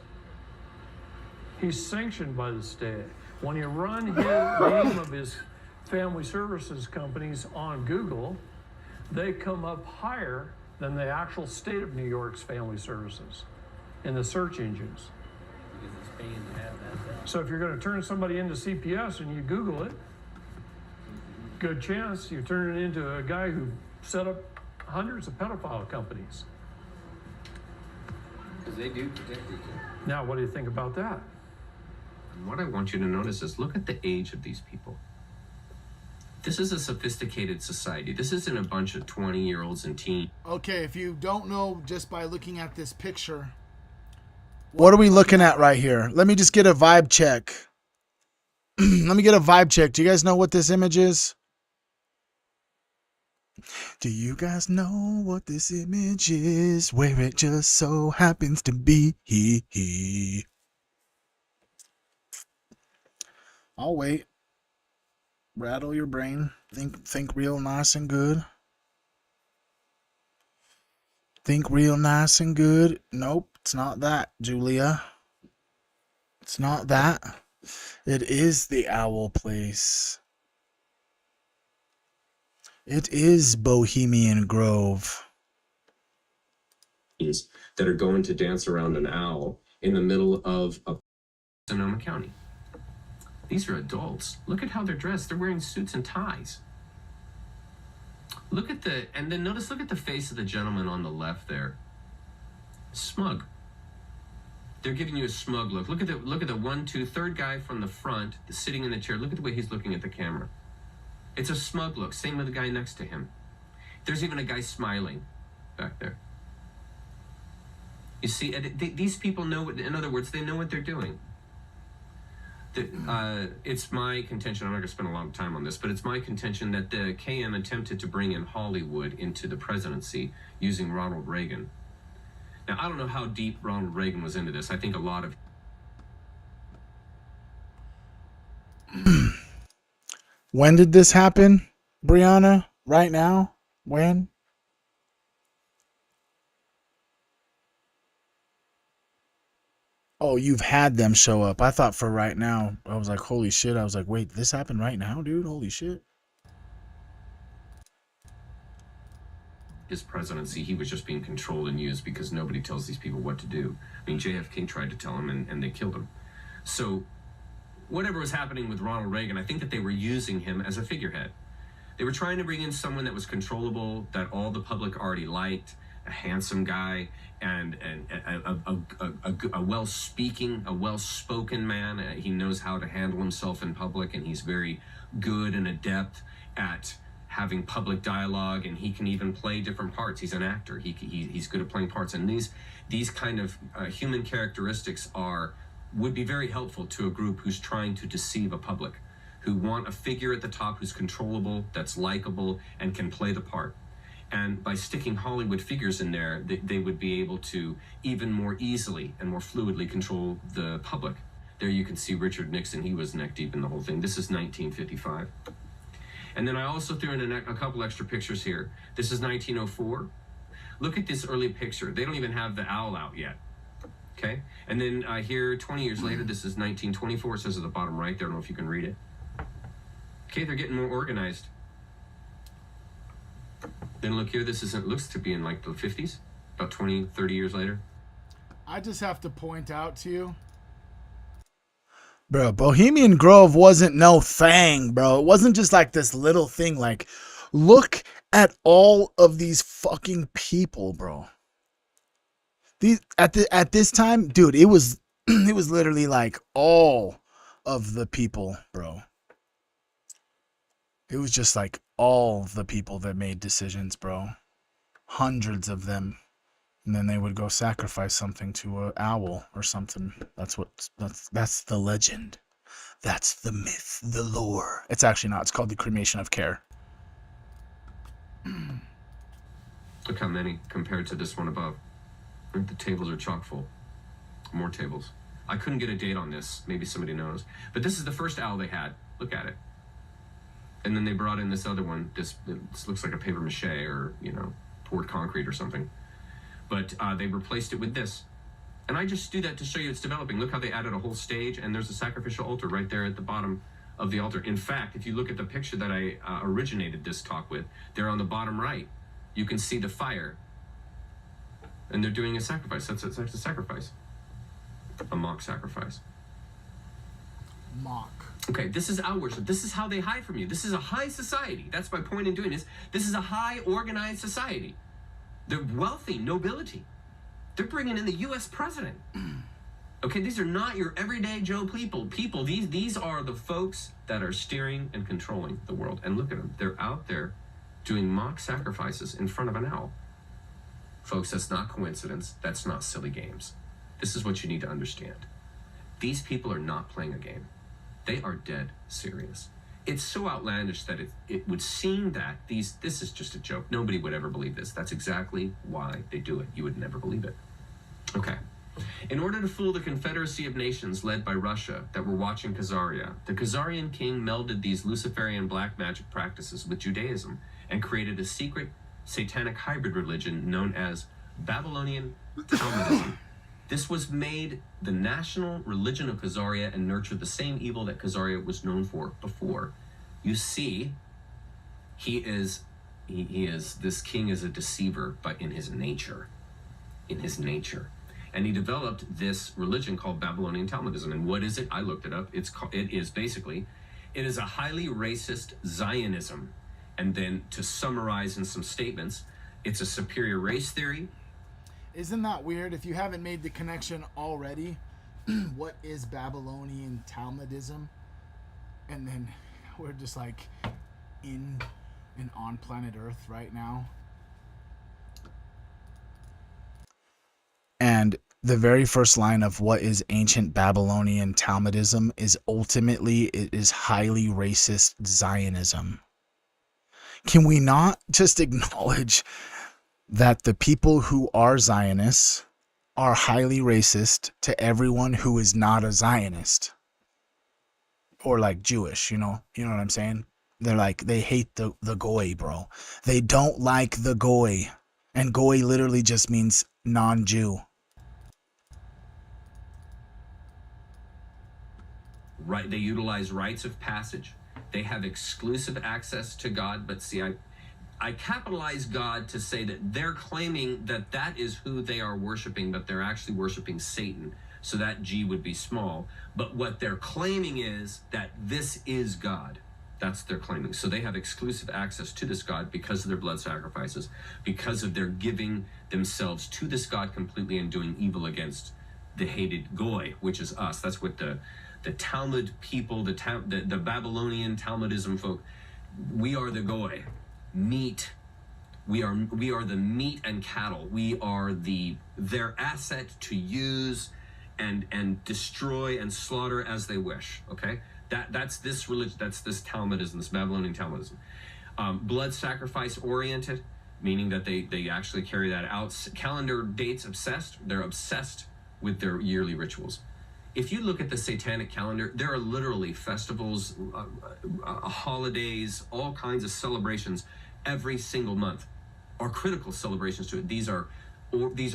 He's sanctioned by the state. When you run his name of his family services companies on Google, they come up higher than the actual state of New York's family services in the search engines.
Because it's paying to have that.
So if you're going to turn somebody into CPS and you Google it, good chance you turn it into a guy who set up hundreds of pedophile companies.
Because they do protect each other.
Now, what do you think about that?
And what I want you to notice is look at the age of these people. This is a sophisticated society. This isn't a bunch of 20-year-olds and teens.
Okay, if you don't know just by looking at this picture, what are we looking at right here? Let me just get a vibe check. Let me get a vibe check. Do you guys know what this image is? Do you guys know what this image is? Where it just so happens to be. I'll wait. Rattle your brain. Think real nice and good. Think real nice and good. Nope, it's not that, Julia. It's not that. It is the Owl Place. It is Bohemian Grove.
That are going to dance around an owl in the middle of a Sonoma County. These are adults. Look at how they're dressed. They're wearing suits and ties. Look at and then look at the face of the gentleman on the left there. Smug. They're giving you a smug look. Look at the third guy from the front, sitting in the chair. Look at the way he's looking at the camera. It's a smug look. Same with the guy next to him. There's even a guy smiling back there. You see, these people know, in other words, they know what they're doing. It's my contention, I'm not going to spend a long time on this, but it's my contention that the KM attempted to bring in Hollywood into the presidency using Ronald Reagan. Now, I don't know how deep Ronald Reagan was into this. I think a lot of...
When did this happen, Brianna? Right now? When? Oh, you've had them show up. I thought for right now. I was like, holy shit. I was like, wait, this happened right now, dude? Holy shit.
His presidency, he was just being controlled and used because nobody tells these people what to do. I mean, JFK tried to tell him and they killed him. So whatever was happening with Ronald Reagan, I think that they were using him as a figurehead. They were trying to bring in someone that was controllable, that all the public already liked, a handsome guy, and a well-speaking, a well-spoken man. He knows how to handle himself in public, and he's very good and adept at having public dialogue, and he can even play different parts. He's an actor. He's good at playing parts, and these kind of human characteristics would be very helpful to a group who's trying to deceive a public, who want a figure at the top who's controllable, that's likable, and can play the part. And by sticking Hollywood figures in there, they would be able to even more easily and more fluidly control the public. There you can see Richard Nixon. He was neck deep in the whole thing. This is 1955. And then I also threw in a couple extra pictures here. This is 1904. Look at this early picture. They don't even have the owl out yet. Okay? And then here, 20 years later, this is 1924. It says at the bottom right there. I don't know if you can read it. Okay, they're getting more organized. Then look here, looks to be in like the 50s, about 20, 30 years later.
I just have to point out to you, bro, Bohemian Grove wasn't no thing, bro. It wasn't just like this little thing. Like, look at all of these fucking people, bro. These at this time, dude, it was it was literally like all of the people, bro. It was just like all the people that made decisions, bro. Hundreds of them. And then they would go sacrifice something to an owl or something. That's the legend. That's the myth, the lore. It's actually not. It's called the cremation of care.
Look how many compared to this one above. The tables are chock full. More tables. I couldn't get a date on this. Maybe somebody knows. But this is the first owl they had. Look at it. And then they brought in this other one. This looks like a paper mache or, poured concrete or something. But they replaced it with this. And I just do that to show you it's developing. Look how they added a whole stage, and there's a sacrificial altar right there at the bottom of the altar. In fact, if you look at the picture that I originated this talk with, there on the bottom right, you can see the fire. And they're doing a sacrifice. That's a sacrifice. A mock sacrifice.
Mock.
Okay, this is owl worship. This is how they hide from you. This is a high society. That's my point in doing this. This is a high organized society. They're wealthy, nobility. They're bringing in the U.S. president. Okay, these are not your everyday Joe people. These are the folks that are steering and controlling the world. And look at them. They're out there doing mock sacrifices in front of an owl. Folks, that's not coincidence. That's not silly games. This is what you need to understand. These people are not playing a game. They are dead serious. It's so outlandish that it would seem that this is just a joke. Nobody would ever believe this. That's exactly why they do it. You would never believe it. Okay. In order to fool the Confederacy of Nations led by Russia that were watching Khazaria, the Khazarian king melded these Luciferian black magic practices with Judaism and created a secret satanic hybrid religion known as Babylonian Talmudism. This was made the national religion of Khazaria and nurtured the same evil that Khazaria was known for before. You see, this king is a deceiver, but in his nature. And he developed this religion called Babylonian Talmudism. And what is it? I looked it up. It is a highly racist Zionism. And then to summarize in some statements, it's a superior race theory.
Isn't that weird? If you haven't made the connection already, what is Babylonian Talmudism? And then we're just like in and on planet Earth right now. And the very first line of what is ancient Babylonian Talmudism is ultimately, it is highly racist Zionism. Can we not just acknowledge that the people who are Zionists are highly racist to everyone who is not a Zionist or like Jewish, you know what I'm saying? They're like, they hate the goy, bro. They don't like the goy, and goy literally just means non-Jew.
Right, they utilize rites of passage. They have exclusive access to God, but see, I capitalize God to say that they're claiming that that is who they are worshiping, but they're actually worshiping Satan. So that G would be small. But what they're claiming is that this is God. That's their claiming. So they have exclusive access to this God because of their blood sacrifices, because of their giving themselves to this God completely and doing evil against the hated Goy, which is us. That's what the Talmud people, the Babylonian Talmudism folk, we are the Goy. Meat. We are the meat and cattle. We are their asset to use and destroy and slaughter as they wish. Okay, that's this religion. That's this Talmudism, this Babylonian Talmudism. Blood sacrifice oriented, meaning that they actually carry that out. Calendar dates obsessed. They're obsessed with their yearly rituals. If you look at the satanic calendar, there are literally festivals, holidays, all kinds of celebrations every single month, are critical celebrations to it. These are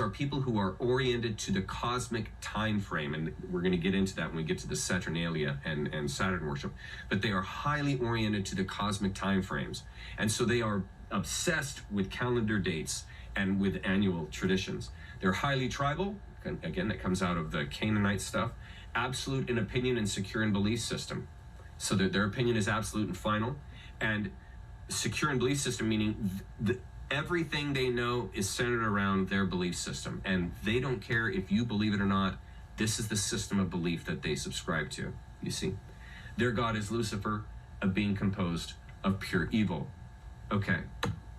people who are oriented to the cosmic time frame, and we're going to get into that when we get to the Saturnalia and Saturn worship. But they are highly oriented to the cosmic time frames, and so they are obsessed with calendar dates and with annual traditions. They're highly tribal. Again, that comes out of the Canaanite stuff. Absolute in opinion and secure in belief system. So their opinion is absolute and final. And secure in belief system, meaning everything they know is centered around their belief system. And they don't care if you believe it or not. This is the system of belief that they subscribe to, you see. Their god is Lucifer, a being composed of pure evil. Okay,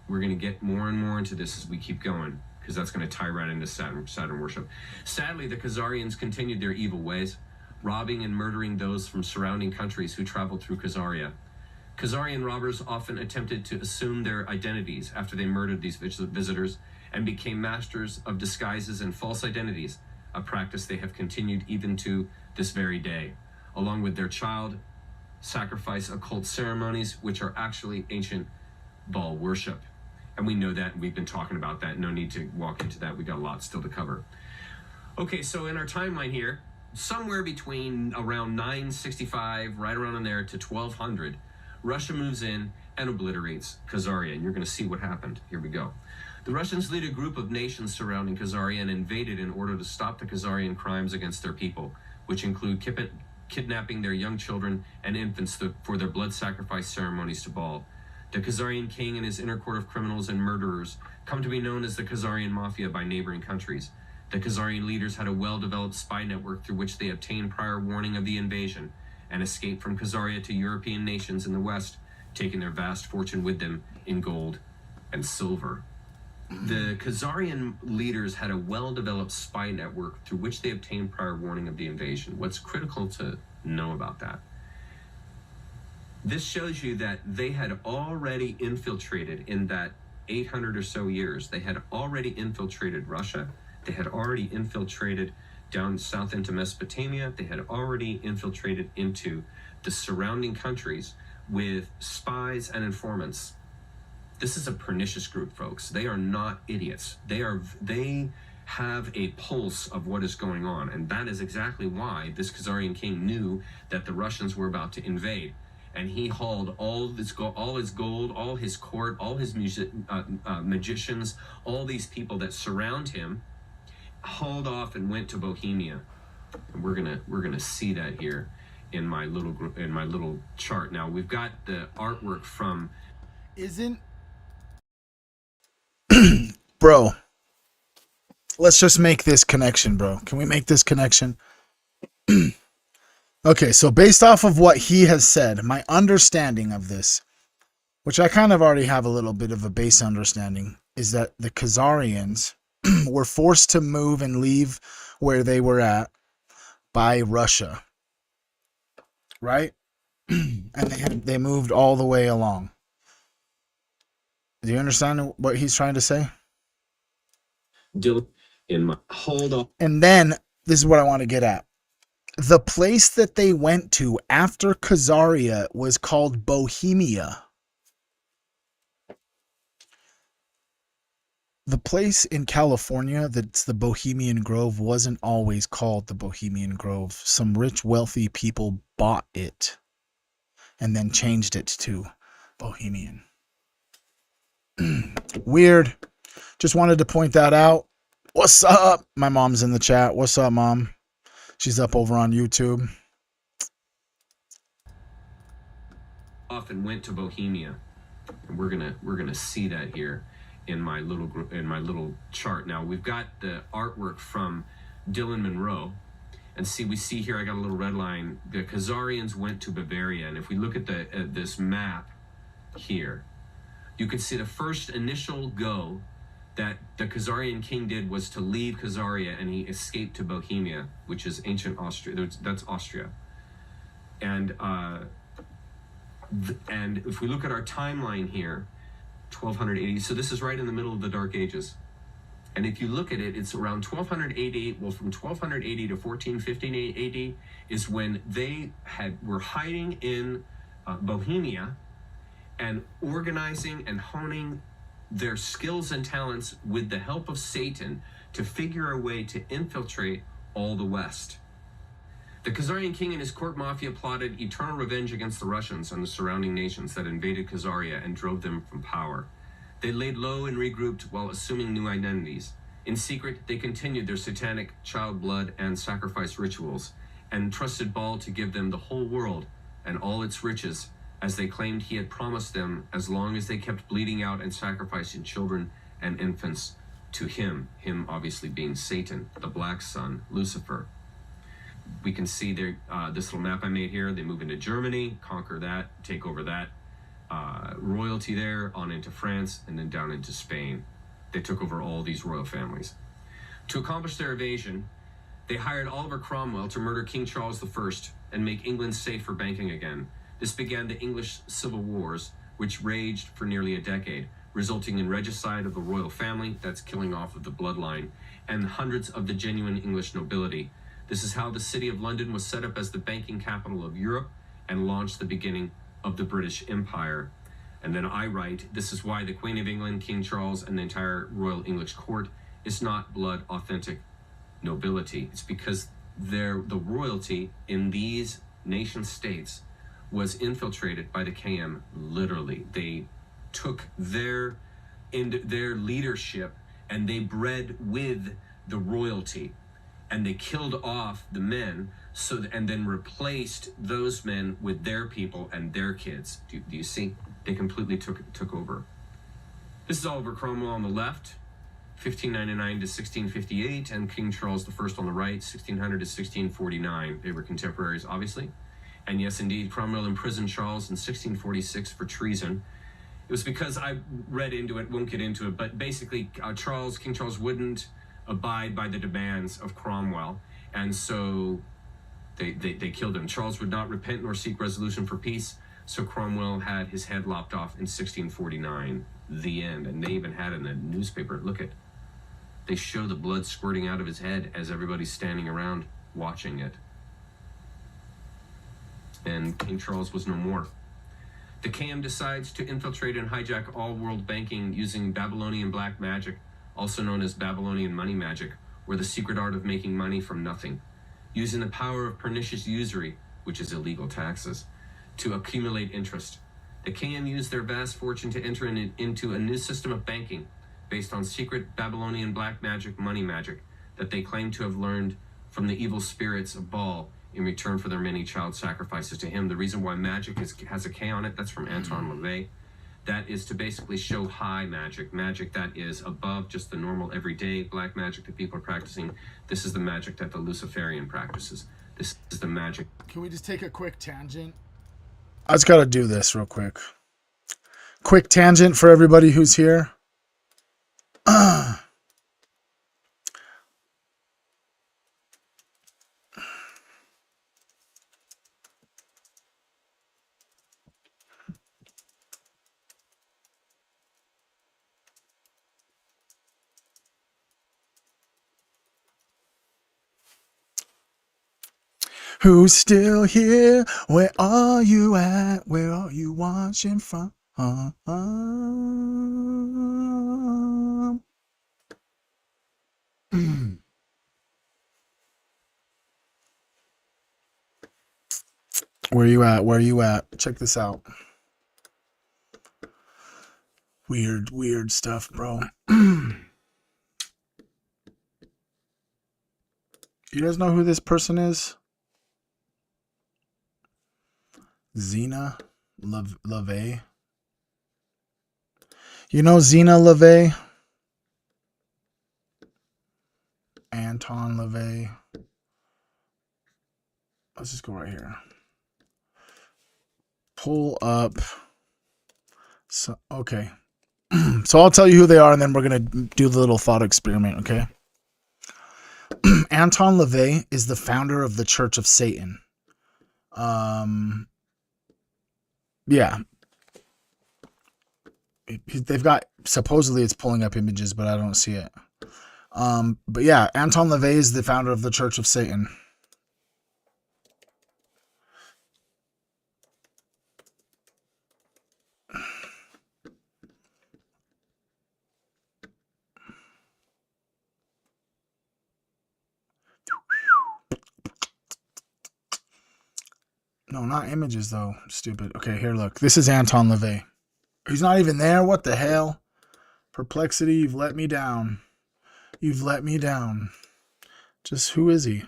we're going to get more and more into this as we keep going, because that's going to tie right into Saturn worship. Sadly, the Khazarians continued their evil ways, robbing and murdering those from surrounding countries who traveled through Khazaria. Khazarian robbers often attempted to assume their identities after they murdered these visitors and became masters of disguises and false identities, a practice they have continued even to this very day, along with their child sacrifice occult ceremonies, which are actually ancient Baal worship. And we know that, and we've been talking about that. No need to walk into that. We got a lot still to cover. Okay, so in our timeline here, somewhere between around 965, right around in there, to 1200, Russia moves in and obliterates Khazaria, and you're going to see what happened. Here we go. The Russians lead a group of nations surrounding Khazaria and invaded in order to stop the Khazarian crimes against their people, which include kidnapping their young children and infants for their blood sacrifice ceremonies to Baal. The Khazarian king and his inner court of criminals and murderers come to be known as the Khazarian Mafia by neighboring countries. The Khazarian leaders had a well-developed spy network through which they obtained prior warning of the invasion and escaped from Khazaria to European nations in the West, taking their vast fortune with them in gold and silver. The Khazarian leaders had a well-developed spy network through which they obtained prior warning of the invasion. What's critical to know about that? This shows you that they had already infiltrated in that 800 or so years. They had already infiltrated Russia. They had already infiltrated down south into Mesopotamia. They had already infiltrated into the surrounding countries with spies and informants. This is a pernicious group, folks. They are not idiots. They have a pulse of what is going on, and that is exactly why this Khazarian king knew that the Russians were about to invade. And he hauled all his gold, all his court, all his magicians, all these people that surround him, hauled off and went to Bohemia. And we're gonna see that here in my little chart. Now we've got the artwork from.
Bro, let's just make this connection, bro. Can we make this connection? Okay, so based off of what he has said, my understanding of this, which I kind of already have a little bit of a base understanding, is that the Khazarians were forced to move and leave where they were at by Russia, right? And they moved all the way along. Do you understand what he's trying to say?
Hold on.
And then, this is what I want to get at. The place that they went to after Khazaria was called Bohemia. The place in California that's the Bohemian Grove wasn't always called the Bohemian Grove. Some rich, wealthy people bought it and then changed it to Bohemian. Weird. Just wanted to point that out. What's up? My mom's in the chat. What's up, Mom? She's up over on YouTube.
Often went to Bohemia, and we're gonna see that here in my little chart. Now we've got the artwork from Dylan Monroe, and we see here I got a little red line. The Khazarians went to Bavaria, and if we look at this map here, you can see the first initial go that the Khazarian king did was to leave Khazaria, and he escaped to Bohemia, which is ancient Austria. That's Austria. And if we look at our timeline here, 1280, so this is right in the middle of the Dark Ages. And if you look at it, it's around 1280. Well, from 1280 to 1415 AD is when they were hiding in Bohemia and organizing and honing their skills and talents with the help of Satan to figure a way to infiltrate all the West. The Khazarian king and his court mafia plotted eternal revenge against the Russians and the surrounding nations that invaded Khazaria and drove them from power. They laid low and regrouped while assuming new identities. In secret, they continued their satanic child blood and sacrifice rituals, and trusted Baal to give them the whole world and all its riches, as they claimed he had promised them, as long as they kept bleeding out and sacrificing children and infants to him obviously being Satan, the black sun, Lucifer. We can see there, this little map I made here. They move into Germany, conquer that, take over that royalty there, on into France, and then down into Spain. They took over all these royal families. To accomplish their invasion, they hired Oliver Cromwell to murder King Charles I and make England safe for banking again. This began the English Civil Wars, which raged for nearly a decade, resulting in regicide of the royal family, that's killing off of the bloodline, and hundreds of the genuine English nobility. This is how the city of London was set up as the banking capital of Europe and launched the beginning of the British Empire. And then I write, this is why the Queen of England, King Charles, and the entire Royal English court is not blood authentic nobility. It's because the royalty in these nation states was infiltrated by the KM, literally. They took their leadership and they bred with the royalty, and they killed off the men, and then replaced those men with their people and their kids. Do you see? They completely took over. This is Oliver Cromwell on the left, 1599 to 1658, and King Charles I on the right, 1600 to 1649. They were contemporaries, obviously. And yes, indeed, Cromwell imprisoned Charles in 1646 for treason. It was because I read into it, won't get into it, but basically King Charles wouldn't abide by the demands of Cromwell, and so they killed him. Charles would not repent nor seek resolution for peace, so Cromwell had his head lopped off in 1649. The end. And they even had in the newspaper, they show the blood squirting out of his head as everybody's standing around watching it. And King Charles was no more. The KM decides to infiltrate and hijack all world banking using Babylonian black magic, also known as Babylonian money magic, or the secret art of making money from nothing, using the power of pernicious usury, which is illegal taxes, to accumulate interest. The KM used their vast fortune to enter into a new system of banking based on secret Babylonian black magic, money magic, that they claim to have learned from the evil spirits of Baal in return for their many child sacrifices to him. The reason why magic has a K on it, that's from Anton LaVey. That is to basically show high magic, magic that is above just the normal everyday black magic that people are practicing. This is the magic that the Luciferian practices. This is the magic.
Can we just take a quick tangent? I just got to do this real quick. Quick tangent for everybody who's here. Who's still here? Where are you at? Where are you watching from? Where you at? Where you at? Check this out. Weird stuff, bro. You guys know who this person is? Zena LaVey. You know Zena LaVey? Anton LaVey. Let's just go right here. Pull up. So, okay. So I'll tell you who they are, and then we're going to do the little thought experiment, okay? Anton LaVey is the founder of the Church of Satan. Yeah. They've got, supposedly it's pulling up images, but I don't see it. But yeah, Anton LaVey is the founder of the Church of Satan. No, not images though. Stupid. Okay, here, look. This is Anton LaVey. He's not even there. What the hell? Perplexity, you've let me down. You've let me down. Just who is he?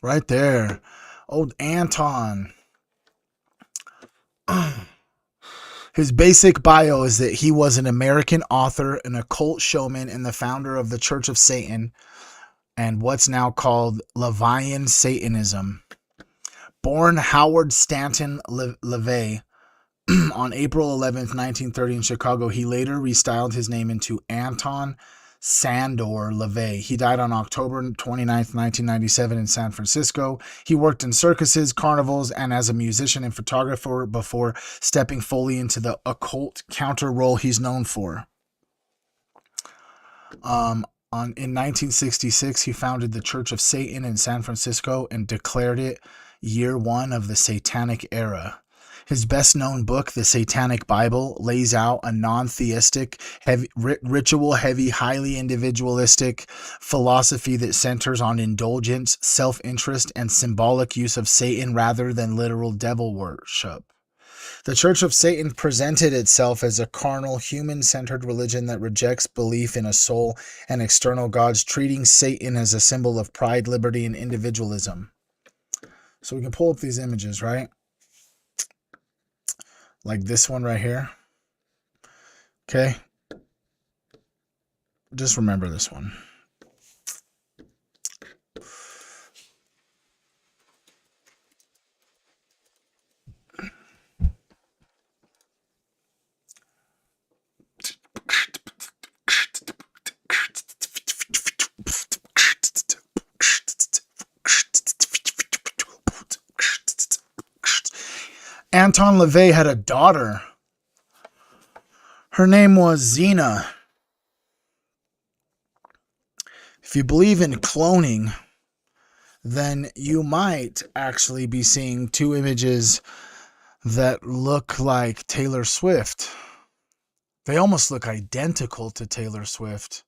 Right there. Old Anton. His basic bio is that he was an American author, an occult showman, and the founder of the Church of Satan and what's now called Levian Satanism. Born Howard Stanton LeVay on April 11th, 1930 in Chicago, he later restyled his name into Anton Sandor LeVay. He died on October 29th, 1997 in San Francisco. He worked in circuses, carnivals, and as a musician and photographer before stepping fully into the occult counter role he's known for. In 1966, he founded the Church of Satan in San Francisco and declared it year one of the Satanic era. His best-known book, The Satanic Bible, lays out a non-theistic, ritual-heavy, highly individualistic philosophy that centers on indulgence, self-interest, and symbolic use of Satan rather than literal devil worship. The Church of Satan presented itself as a carnal, human-centered religion that rejects belief in a soul and external gods, treating Satan as a symbol of pride, liberty, and individualism. So we can pull up these images, right? Like this one right here. Okay. Just remember this one. Anton LaVey had a daughter. Her name was Xena. If you believe in cloning, then you might actually be seeing two images that look like Taylor Swift. They almost look identical to Taylor Swift.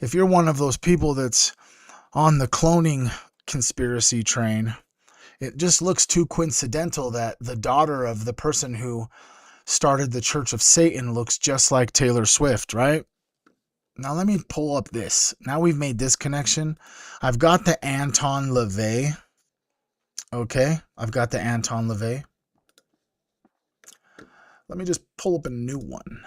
If you're one of those people that's on the cloning conspiracy train, it just looks too coincidental that the daughter of the person who started the Church of Satan looks just like Taylor Swift, right? Now let me pull up this. Now we've made this connection. I've got the Anton LaVey. Okay, I've got the Anton LaVey. Let me just pull up a new one.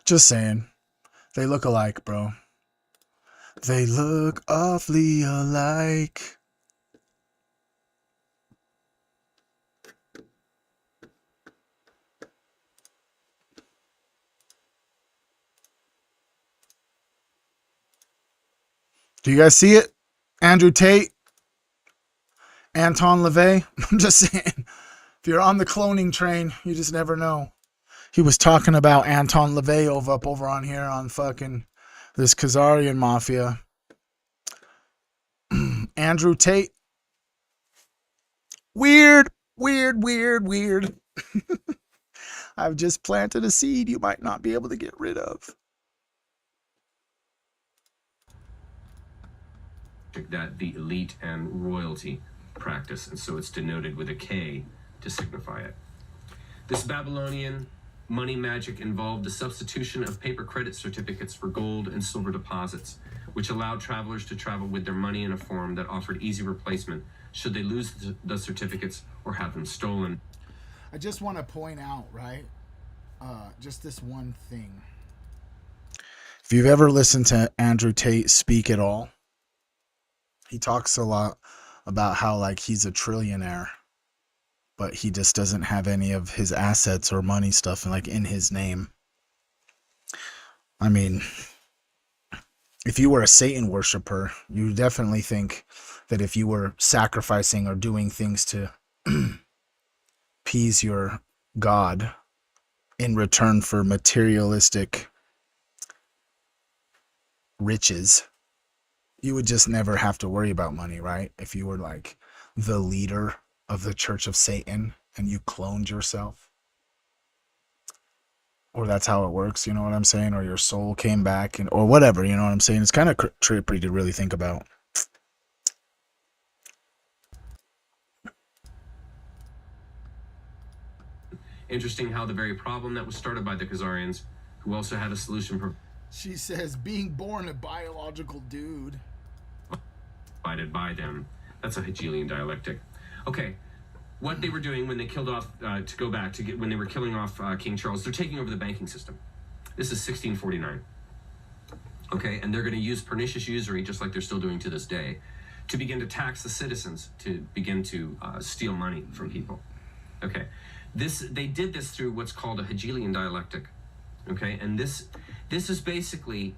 Just saying. They look alike, bro. They look awfully alike. Do you guys see it? Andrew Tate, Anton LaVey. I'm just saying. If you're on the cloning train, you just never know. He was talking about Anton LaVey over on here on fucking this Khazarian mafia. Andrew Tate. Weird. I've just planted a seed you might not be able to get rid of.
That the elite and royalty practice, and so it's denoted with a K to signify it. This Babylonian money magic involved the substitution of paper credit certificates for gold and silver deposits, which allowed travelers to travel with their money in a form that offered easy replacement should they lose the certificates or have them stolen.
I just want to point out, right, just this one thing. If you've ever listened to Andrew Tate speak at all, he talks a lot about how like he's a trillionaire, but he just doesn't have any of his assets or money stuff like in his name. I mean, if you were a Satan worshiper, you definitely think that if you were sacrificing or doing things to appease your God in return for materialistic riches, you would just never have to worry about money, right? If you were like the leader of the Church of Satan and you cloned yourself. Or that's how it works, you know what I'm saying? Or your soul came back, and or whatever, you know what I'm saying? It's kind of trippy to really think about.
Interesting how the very problem that was started by the Khazarians, who also had a solution
She says, being born a biological dude.
provided by them. That's a Hegelian dialectic. Okay, what they were doing when they killed off, to go back to get when they were killing off King Charles, they're taking over the banking system. This is 1649. Okay, and they're going to use pernicious usury, just like they're still doing to this day, to begin to tax the citizens, to begin to steal money from people. Okay, they did this through what's called a Hegelian dialectic. Okay, and this is basically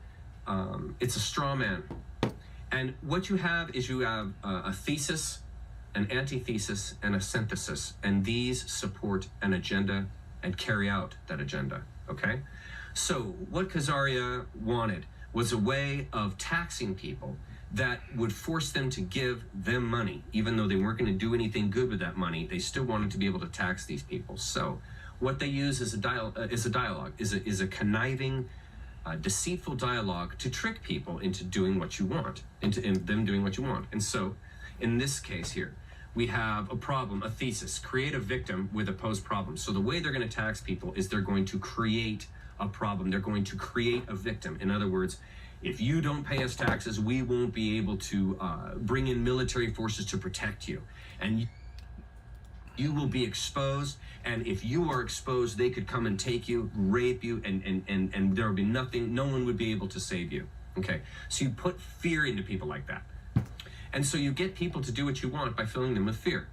it's a straw man. And what you have is you have a thesis, an antithesis, and a synthesis, and these support an agenda and carry out that agenda. Okay, so what Khazaria wanted was a way of taxing people that would force them to give them money, even though they weren't going to do anything good with that money. They still wanted to be able to tax these people. So what they use is a dialogue, is a conniving, deceitful dialogue to trick people into doing what you want, into them doing what you want. And so in this case here, we have a problem, a thesis, create a victim with opposed problems. So the way they're going to tax people is they're going to create a problem. They're going to create a victim. In other words, if you don't pay us taxes, we won't be able to bring in military forces to protect you. And you will be exposed. And if you are exposed, they could come and take you, rape you, and there would be nothing, no one would be able to save you. Okay, so you put fear into people like that. And so you get people to do what you want by filling them with fear.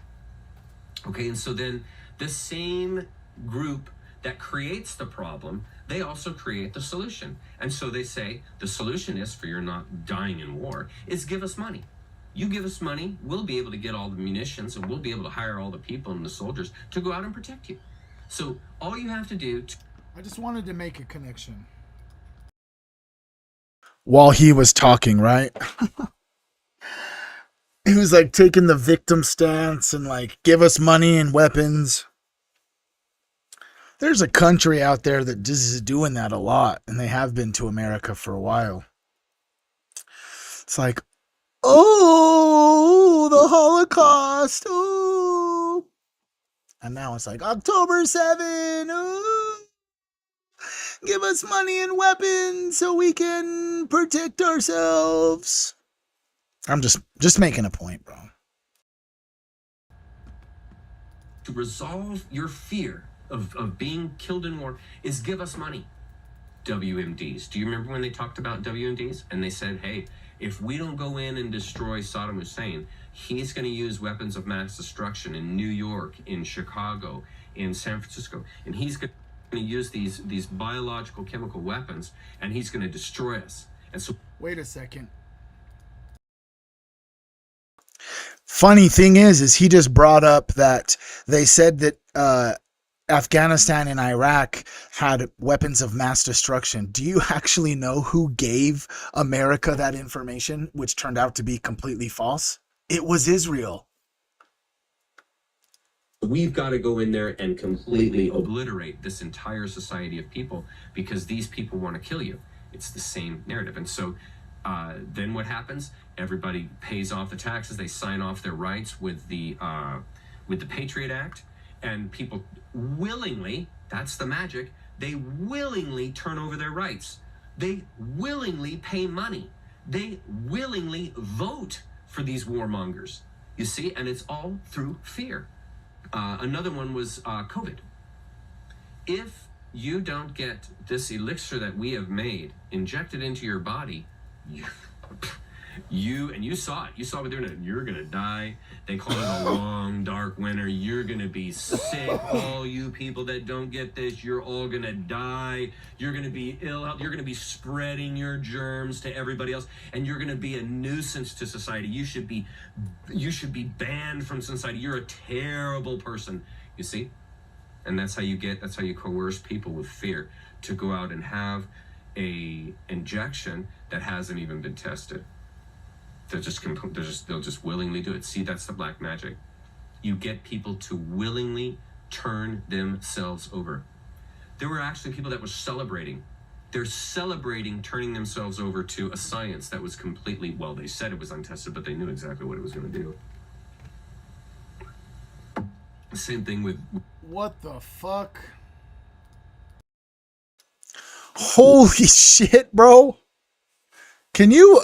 Okay, and so then the same group that creates the problem, they also create the solution. And so they say, the solution is, for you're not dying in war, is give us money. You give us money, we'll be able to get all the munitions, and we'll be able to hire all the people and the soldiers to go out and protect you. So all you have to do...
I just wanted to make a connection. While he was talking, right? He was like taking the victim stance and like, give us money and weapons. There's a country out there that just is doing that a lot, and they have been to America for a while. It's like, oh, the Holocaust, oh. And now it's like, October 7, oh. Give us money and weapons so we can protect ourselves. I'm just making a point, bro.
To resolve your fear of being killed in war is give us money. WMDs. Do you remember when they talked about WMDs? And they said, hey, if we don't go in and destroy Saddam Hussein, he's going to use weapons of mass destruction in New York, in Chicago, in San Francisco. And he's going to use these biological chemical weapons, and he's going to destroy us. And so...
Wait a second. Funny thing is he just brought up that they said that Afghanistan and Iraq had weapons of mass destruction. Do you actually know who gave America that information, which turned out to be completely false? It was Israel.
We've got to go in there and completely obliterate this entire society of people because these people want to kill you. It's the same narrative. And so then what happens? Everybody pays off the taxes. They sign off their rights with the Patriot Act, and people willingly, that's the magic, they willingly turn over their rights. They willingly pay money. They willingly vote for these warmongers. You see, and it's all through fear. Another one was COVID. If you don't get this elixir that we have made injected into your body, You saw it. You saw what they're doing. You're gonna die. They call it a long, dark winter. You're gonna be sick. All you people that don't get this, you're all gonna die. You're gonna be ill. You're gonna be spreading your germs to everybody else, and you're gonna be a nuisance to society. You should be banned from society. You're a terrible person. You see, and that's how you coerce people with fear to go out and have a injection that hasn't even been tested. They'll just willingly do it. See, that's the black magic. You get people to willingly turn themselves over. There were actually people that were celebrating. They're celebrating turning themselves over to a science that was completely, well, they said it was untested, but they knew exactly what it was going to do. The same thing with...
What the fuck? Holy shit, bro. Can you...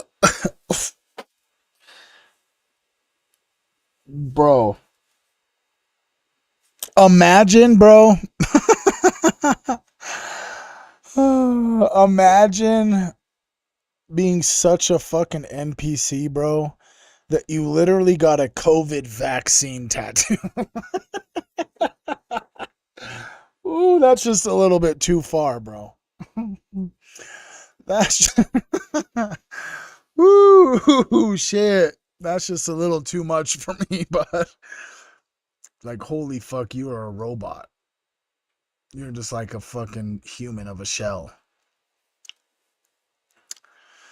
Bro. Imagine, bro. Imagine being such a fucking NPC, bro, that you literally got a COVID vaccine tattoo. Ooh, that's just a little bit too far, bro. That's just... Ooh, shit. That's just a little too much for me, but like, holy fuck, you are a robot. You're just like a fucking human of a shell.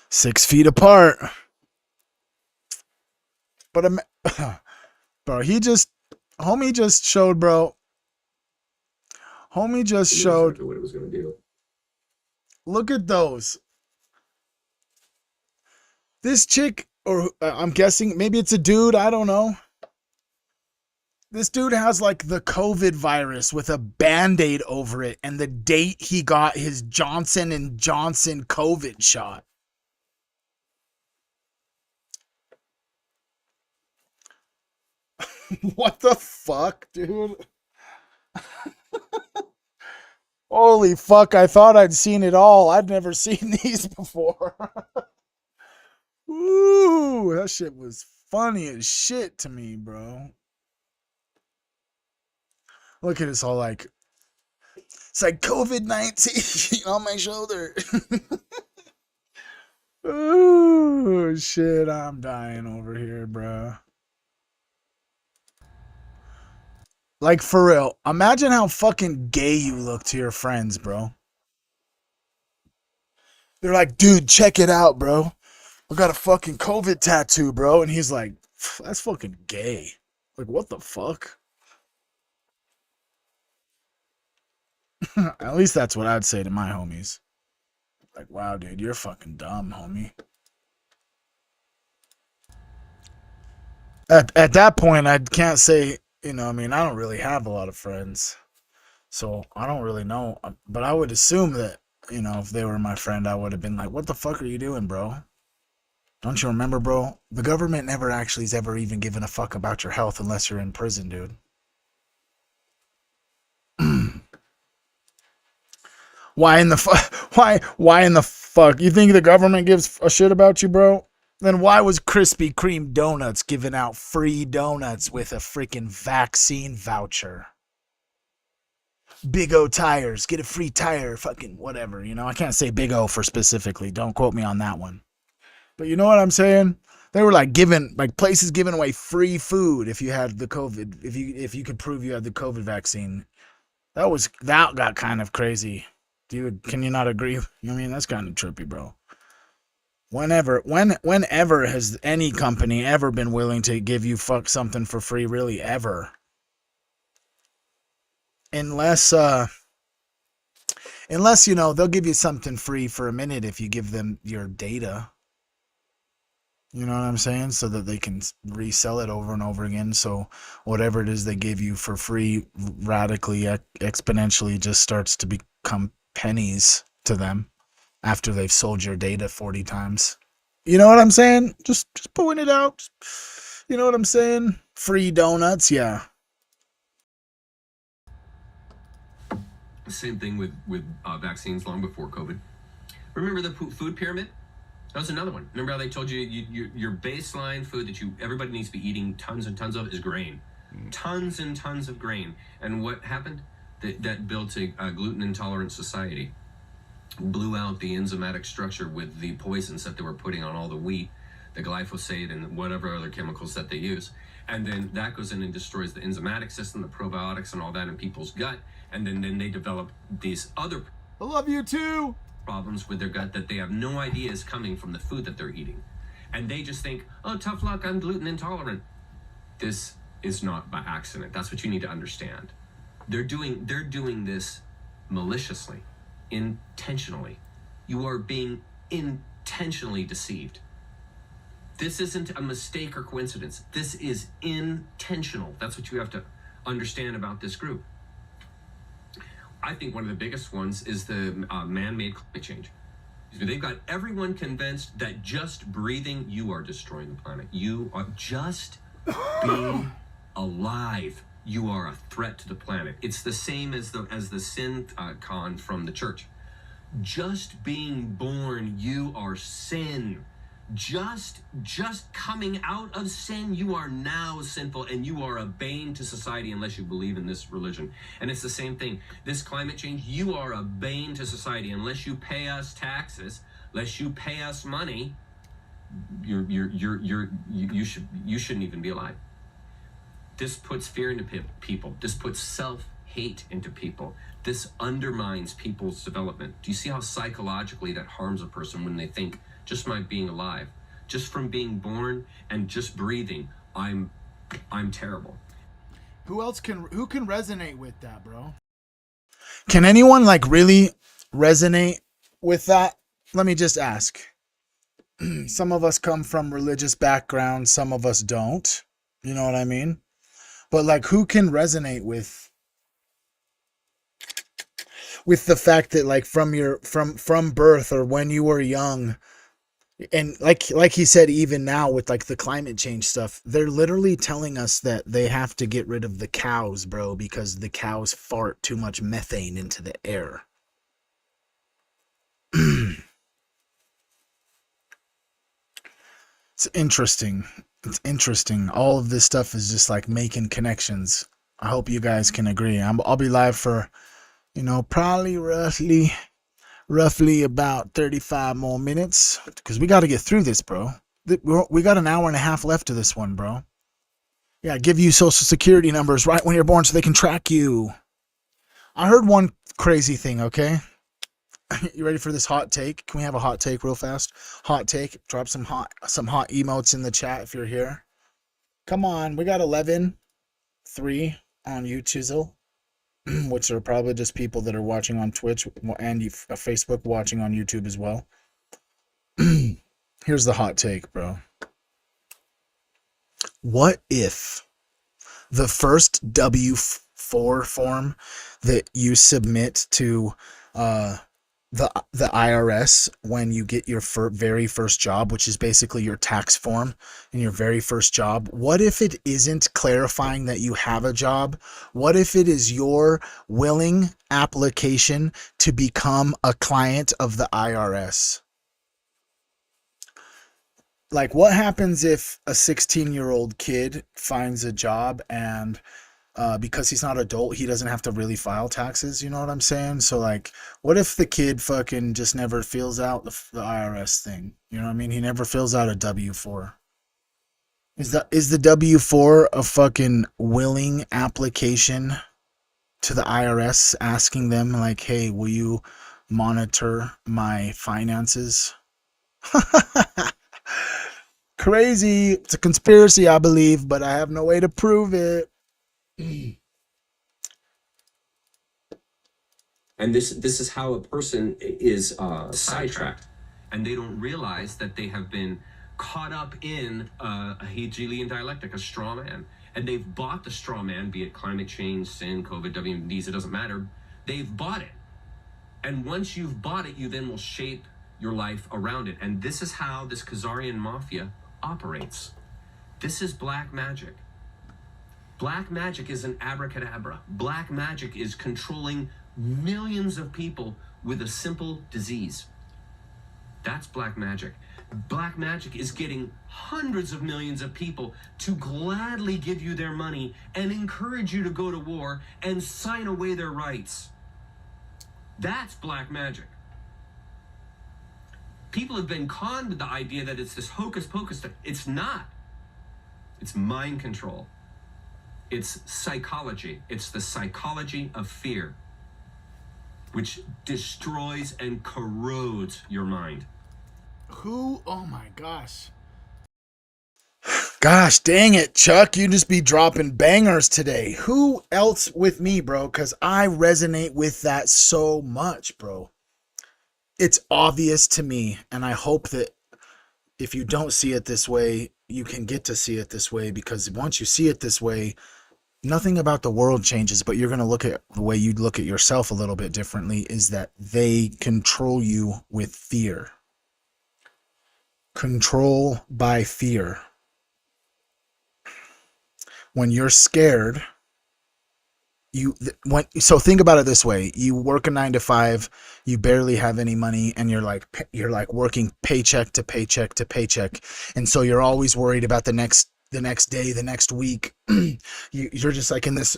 6 feet apart. But bro, homie just showed, bro. Homie just showed
exactly what it was going to do.
Look at those. This chick, or I'm guessing maybe it's a dude, I don't know. This dude has like the COVID virus with a Band-Aid over it and the date he got his Johnson & Johnson COVID shot. What the fuck, dude? Holy fuck, I thought I'd seen it all. I'd never seen these before. Ooh, that shit was funny as shit to me, bro. Look at this all like, it's like COVID-19 on my shoulder. Ooh, shit, I'm dying over here, bro. Like, for real, imagine how fucking gay you look to your friends, bro. They're like, dude, check it out, bro. I got a fucking COVID tattoo, bro. And he's like, that's fucking gay. Like, what the fuck? At least that's what I'd say to my homies. Like, wow, dude, you're fucking dumb, homie. At that point, I can't say, I mean, I don't really have a lot of friends. So I don't really know. But I would assume that, if they were my friend, I would have been like, what the fuck are you doing, bro? Don't you remember, bro? The government never actually has ever even given a fuck about your health unless you're in prison, dude. Why in the fuck? You think the government gives a shit about you, bro? Then why was Krispy Kreme Donuts giving out free donuts with a freaking vaccine voucher? Big O tires, get a free tire, fucking whatever, I can't say Big O for specifically. Don't quote me on that one. But you know what I'm saying? They were like places giving away free food if you had the COVID, if you could prove you had the COVID vaccine. That got kind of crazy. Dude, can you not agree? I mean, that's kind of trippy, bro. Whenever has any company ever been willing to give you something for free, really, ever? Unless they'll give you something free for a minute if you give them your data. You know what I'm saying? So that they can resell it over and over again. So whatever it is they gave you for free radically, exponentially just starts to become pennies to them after they've sold your data 40 times. You know what I'm saying? Just pulling it out. You know what I'm saying? Free donuts, yeah.
Same thing with vaccines long before COVID. Remember the food pyramid? That was another one. Remember how they told you, your baseline food that everybody needs to be eating tons and tons of is grain. Tons and tons of grain. And what happened? That built a gluten intolerant society. Blew out the enzymatic structure with the poisons that they were putting on all the wheat, the glyphosate and whatever other chemicals that they use. And then that goes in and destroys the enzymatic system, the probiotics and all that in people's gut. And then they develop these other
I love you too.
problems with their gut that they have no idea is coming from the food that they're eating. And they just think, oh, tough luck, I'm gluten intolerant. This is not by accident. That's what you need to understand. They're doing this maliciously, intentionally. You are being intentionally deceived. This isn't a mistake or coincidence. This is intentional. That's what you have to understand about this group. I think one of the biggest ones is the man-made climate change. They've got everyone convinced that just breathing, you are destroying the planet. You are just being alive. You are a threat to the planet. It's the same as the sin con from the church. Just being born, you are sin. Just coming out of sin, you are now sinful, and you are a bane to society unless you believe in this religion. And it's the same thing. This climate change, you are a bane to society unless you pay us taxes, unless you pay us money. You shouldn't even be alive. This puts fear into people. This puts self-hate into people. This undermines people's development. Do you see how psychologically that harms a person when they think, just my being alive, just from being born and just breathing, I'm terrible.
Who can resonate with that, bro? Can anyone like really resonate with that? Let me just ask. Some of us come from religious backgrounds, some of us don't. You know what I mean? But like, who can resonate with the fact that like from birth or when you were young, and like he said, even now with like the climate change stuff, they're literally telling us that they have to get rid of the cows, bro, because the cows fart too much methane into the air. It's interesting. It's interesting. All of this stuff is just like making connections. I hope you guys can agree. I'll be live for, probably roughly about 35 more minutes, because we got to get through this, bro. We got an hour and a half left to this one, bro. Yeah, give you social security numbers right when you're born so they can track you. I heard one crazy thing, okay? You ready for this hot take? Can we have a hot take real fast? Hot take. Drop some hot emotes in the chat if you're here. Come on, we got 11-3 on YouTube, which are probably just people that are watching on Twitch and Facebook watching on YouTube as well. Here's the hot take, bro. What if the first W-4 form that you submit to the IRS when you get your very first job, which is basically your tax form in your very first job, what if it isn't clarifying that you have a job? What if it is your willing application to become a client of the IRS? Like, what happens if a 16-year-old kid finds a job and because he's not adult, he doesn't have to really file taxes, you know what I'm saying? So like, what if the kid fucking just never fills out the IRS thing? You know what I mean? He never fills out a W-4. Is the W-4 a fucking willing application to the IRS, asking them like, hey, will you monitor my finances? Crazy. It's a conspiracy, I believe, but I have no way to prove it.
And this is how a person is sidetracked, and they don't realize that they have been caught up in a Hegelian dialectic, a straw man, and they've bought the straw man, be it climate change, sin, COVID, WMDs, it doesn't matter. They've bought it, and once you've bought it, you then will shape your life around it. And this is how this Khazarian mafia operates. This is black magic. Black magic is an abracadabra. Black magic is controlling millions of people with a simple disease. That's black magic. Black magic is getting hundreds of millions of people to gladly give you their money and encourage you to go to war and sign away their rights. That's black magic. People have been conned with the idea that it's this hocus pocus thing. It's not. It's mind control. It's psychology. It's the psychology of fear, which destroys and corrodes your mind.
Who? Oh my gosh. Gosh dang it, Chuck. You just be dropping bangers today. Who else with me, bro? Because I resonate with that so much, bro. It's obvious to me, and I hope that if you don't see it this way, you can get to see it this way, because once you see it this way, nothing about the world changes, but you're going to look at the way you look at yourself a little bit differently, is that they control you with fear. Control by fear. When you're scared, so think about it this way: you work a 9 to 5, you barely have any money, and you're like working paycheck to paycheck to paycheck, and so you're always worried about the next day, the next week. You're just like in this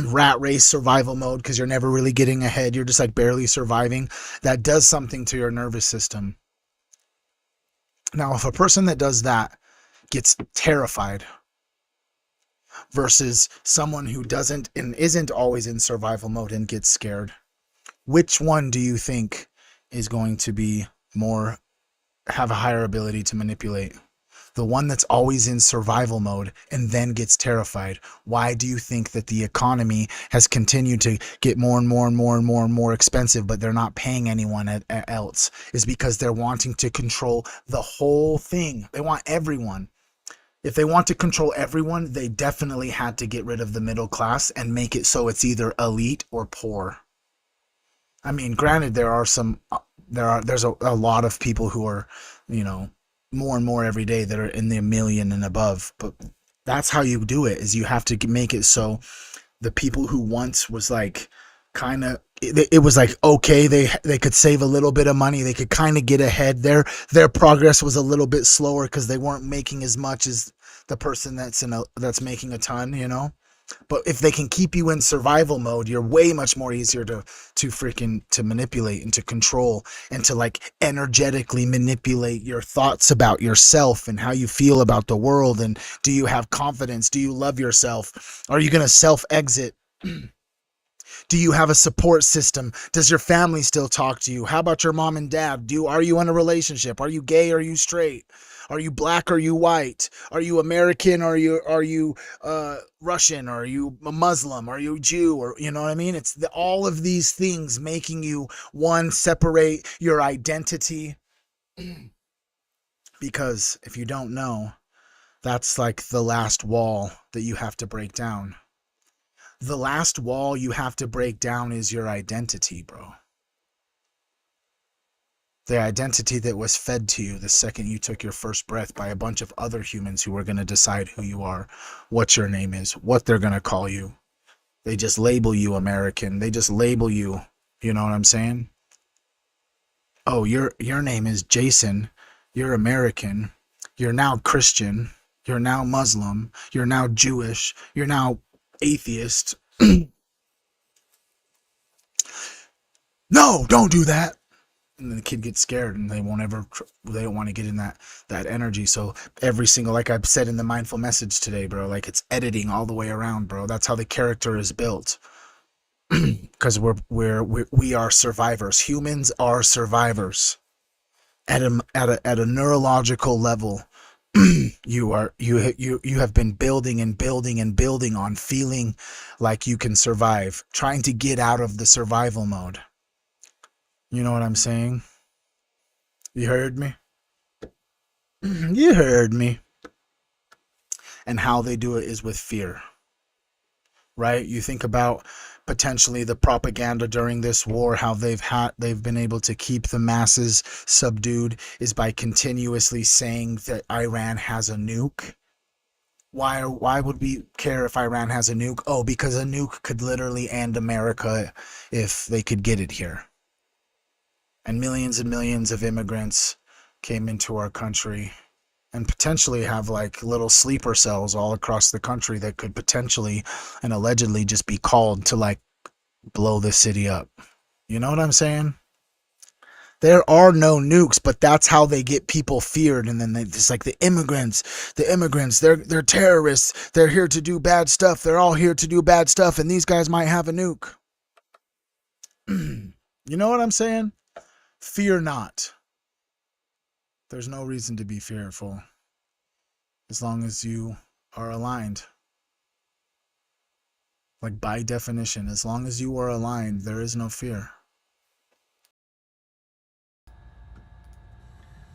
rat race survival mode, because you're never really getting ahead. You're just like barely surviving. That does something to your nervous system. Now, if a person that does that gets terrified versus someone who doesn't and isn't always in survival mode and gets scared, which one do you think is going to be have a higher ability to manipulate? The one that's always in survival mode and then gets terrified. Why do you think that the economy has continued to get more and more and more and more and more expensive, but they're not paying anyone else? Is because they're wanting to control the whole thing. They want everyone. If they want to control everyone, they definitely had to get rid of the middle class and make it so it's either elite or poor. I mean, granted, there's a lot of people who are, more and more every day that are in the million and above, but that's how you do it, is you have to make it so the people who once was like it was like, okay, they could save a little bit of money, they could kind of get ahead. Their progress was a little bit slower because they weren't making as much as the person that's making a ton, But if they can keep you in survival mode, you're way much more easier to manipulate and to control, and to like energetically manipulate your thoughts about yourself and how you feel about the world. And do you have confidence? Do you love yourself? Are you going to self-exit? Do you have a support system? Does your family still talk to you? How about your mom and dad? Are you in a relationship? Are you gay? Are you straight? Are you black? Are you white? Are you American? Are you Russian? Are you a Muslim? Are you a Jew? Or you know what I mean? It's all of these things making you separate your identity. Because if you don't know, that's like the last wall that you have to break down. The last wall you have to break down is your identity, bro. The identity that was fed to you the second you took your first breath by a bunch of other humans who are going to decide who you are, what your name is, what they're going to call you. They just label you American. They just label you, you know what I'm saying? Oh, your name is Jason. You're American. You're now Christian. You're now Muslim. You're now Jewish. You're now atheist. No, don't do that. And then the kid gets scared and they don't want to get in that energy. So every single, like I've said in the mindful message today, bro, like it's editing all the way around, bro. That's how the character is built. Because we are survivors. Humans are survivors at a neurological level. You have been building and building and building on feeling like you can survive, trying to get out of the survival mode. You know what I'm saying? You heard me? You heard me. And how they do it is with fear. Right? You think about potentially the propaganda during this war, how they've been able to keep the masses subdued is by continuously saying that Iran has a nuke. Why would we care if Iran has a nuke? Oh, because a nuke could literally end America if they could get it here. And millions of immigrants came into our country and potentially have like little sleeper cells all across the country that could potentially and allegedly just be called to like blow the city up. You know what I'm saying? There are no nukes, but that's how they get people feared. And then it's like the immigrants, they're terrorists. They're here to do bad stuff. They're all here to do bad stuff. And these guys might have a nuke. You know what I'm saying? Fear not. There's no reason to be fearful as long as you are aligned. Like by definition, as long as you are aligned, there is no fear.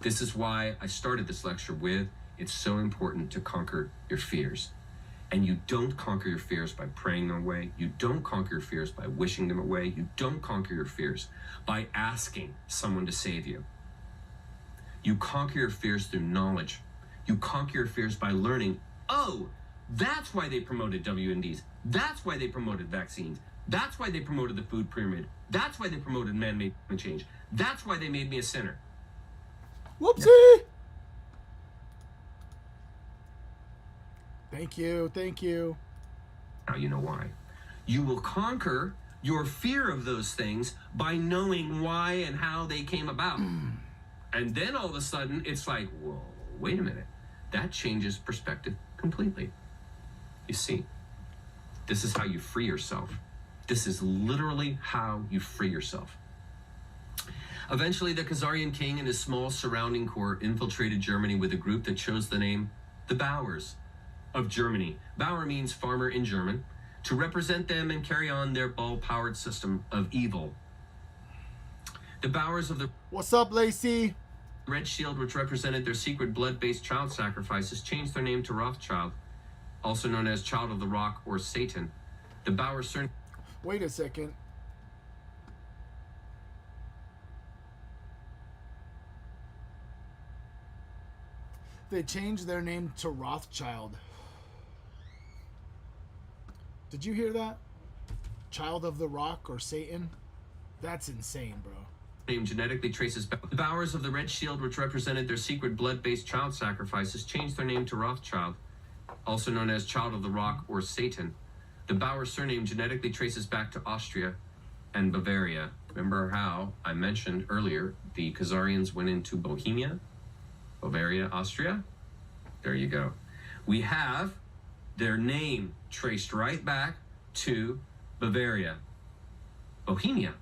This is why I started this lecture with, it's so important to conquer your fears. And you don't conquer your fears by praying them away. You don't conquer your fears by wishing them away. You don't conquer your fears by asking someone to save you. You conquer your fears through knowledge. You conquer your fears by learning, oh, that's why they promoted WMDs. That's why they promoted vaccines. That's why they promoted the food pyramid. That's why they promoted man-made change. That's why they made me a sinner.
Whoopsie! Thank you, thank you.
Now you know why. You will conquer your fear of those things by knowing why and how they came about. And then all of a sudden, it's like, whoa, wait a minute. That changes perspective completely. You see, this is how you free yourself. This is literally how you free yourself. Eventually, the Khazarian king and his small surrounding court infiltrated Germany with a group that chose the name the Bauers of Germany. Bauer means farmer in German, to represent them and carry on their ball-powered system of evil. The Bauers of the
What's up, Lacey?
Red Shield, which represented their secret blood-based child sacrifices, changed their name to Rothschild, also known as Child of the Rock or Satan. The Bauer surname...
Wait a second. They changed their name to Rothschild. Did you hear that? Child of the Rock or Satan? That's insane, bro.
Name genetically traces back. The Bauers of the Red Shield, which represented their secret blood-based child sacrifices, changed their name to Rothschild, also known as Child of the Rock or Satan. The Bauer surname genetically traces back to Austria and Bavaria. Remember how I mentioned earlier the Khazarians went into Bohemia? Bavaria, Austria? There you go. We have their name traced right back to Bavaria, Bohemia.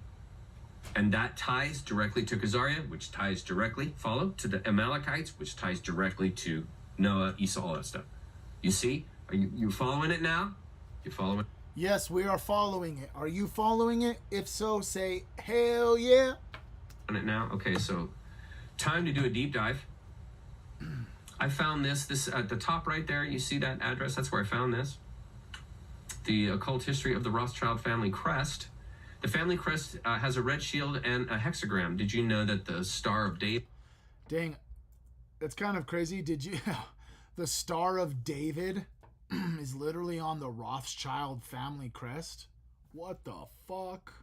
And that ties directly to Khazaria, which ties directly, follow, to the Amalekites, which ties directly to Noah, Esau, all that stuff. You see? Are you following it now? You following it?
Yes, we are following it. Are you following it? If so, say, hell yeah.
On it now? Okay, so time to do a deep dive. I found this at the top right there. You see that address? That's where I found this. The occult history of the Rothschild family crest. The family crest has a red shield and a hexagram. Did you know that the Star of David...
Dang, that's kind of crazy. Did you... The Star of David is literally on the Rothschild family crest? What the fuck?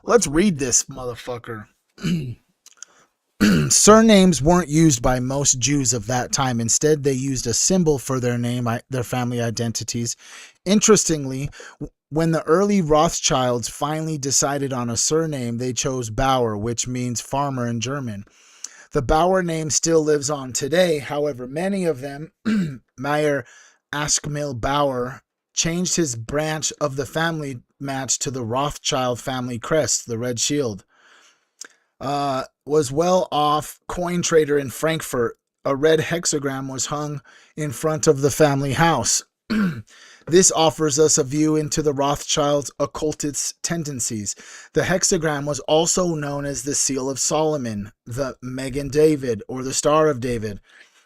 Let's read this, motherfucker. Surnames weren't used by most Jews of that time. Instead, they used a symbol for their name, their family identities. Interestingly, when the early Rothschilds finally decided on a surname, they chose Bauer, which means farmer in German. The Bauer name still lives on today. However, many of them, Meyer Aschmill Bauer, changed his branch of the family match to the Rothschild family crest, the red shield. Was well-off coin trader in Frankfurt. A red hexagram was hung in front of the family house. This offers us a view into the Rothschilds' occultist tendencies. The hexagram was also known as the Seal of Solomon, the Magen David, or the Star of David.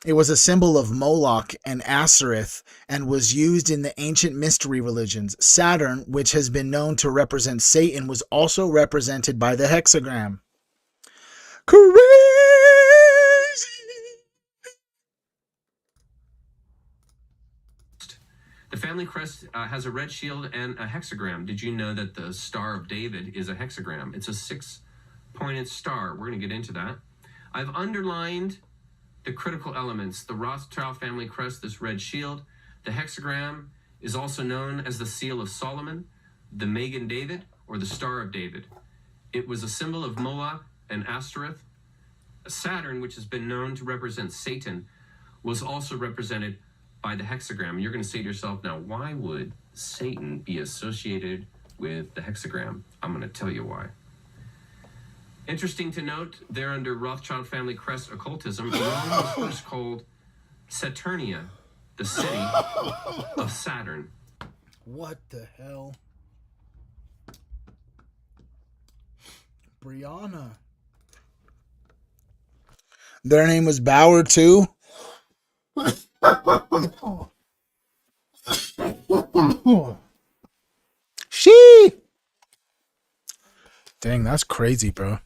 It was a symbol of Moloch and Ashereth and was used in the ancient mystery religions. Saturn, which has been known to represent Satan, was also represented by the hexagram. Crazy!
The family crest has a red shield and a hexagram. Did you know that the Star of David is a hexagram? It's a 6-pointed star. We're going to get into that. I've underlined the critical elements. The Rothschild family crest, this red shield. The hexagram is also known as the Seal of Solomon, the Magen David, or the Star of David. It was a symbol of Moloch and Ashtoreth. Saturn, which has been known to represent Satan, was also represented by the hexagram. And you're going to say to yourself, now, why would Satan be associated with the hexagram? I'm going to tell you why. Interesting to note, there under Rothschild family crest occultism, Rome was first called Saturnia, the city of Saturn.
What the hell? Brianna. Their name was Bauer too? She. Dang, that's crazy, bro.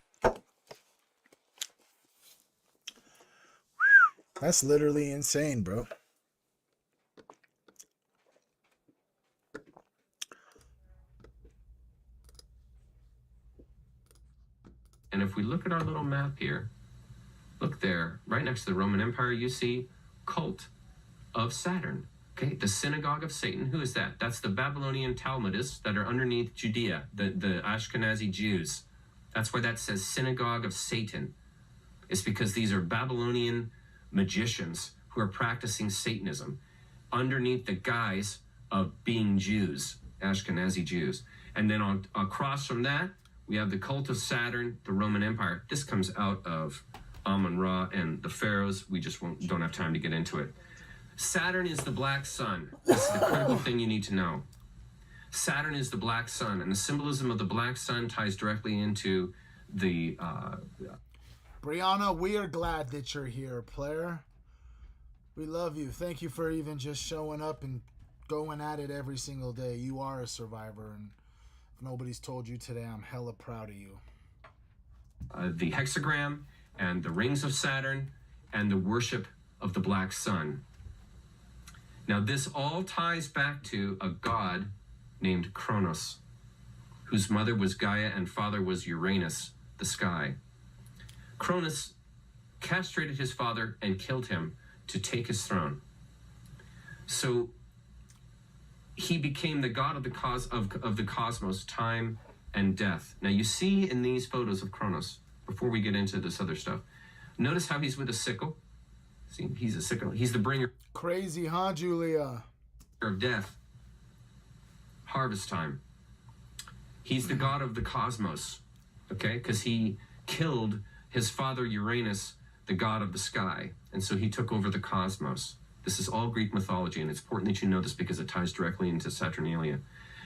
That's literally insane, bro.
And if we look at our little map here, look there, right next to the Roman Empire, you see cult of Saturn. Okay, the synagogue of Satan. Who is that? That's the Babylonian Talmudists that are underneath Judea, the Ashkenazi Jews. That's why that says synagogue of Satan. It's because these are Babylonian magicians who are practicing Satanism underneath the guise of being Jews, Ashkenazi Jews. And then across from that, we have the cult of Saturn, the Roman Empire. This comes out of Amun-Ra and the pharaohs. We just don't have time to get into it. Saturn is the black sun. This is the critical thing you need to know. Saturn is the black sun, and the symbolism of the black sun ties directly into the...
Brianna, we are glad that you're here, player. We love you. Thank you for even just showing up and going at it every single day. You are a survivor, and if nobody's told you today, I'm hella proud of you.
The hexagram and the rings of Saturn and the worship of the black sun. Now, this all ties back to a god named Kronos, whose mother was Gaia and father was Uranus, the sky. Kronos castrated his father and killed him to take his throne. So he became the god of the cosmos, time and death. Now, you see in these photos of Kronos, before we get into this other stuff, notice how he's with a sickle. See, he's a sickle. He's the bringer.
Crazy, huh, Julia?
Of death. Harvest time. He's the god of the cosmos, okay? Because he killed his father Uranus, the god of the sky, and so he took over the cosmos. This is all Greek mythology, and it's important that you know this because it ties directly into Saturnalia.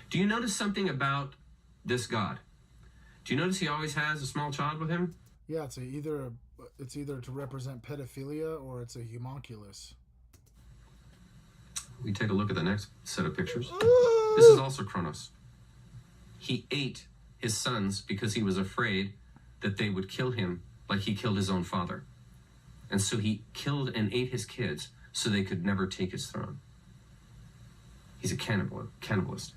Do you notice something about this god? Do you notice he always has a small child with him?
Yeah, it's either to represent pedophilia or it's a homunculus.
We take a look at the next set of pictures. This is also Kronos. He ate his sons because he was afraid that they would kill him like he killed his own father. And so he killed and ate his kids so they could never take his throne. He's a cannibalist.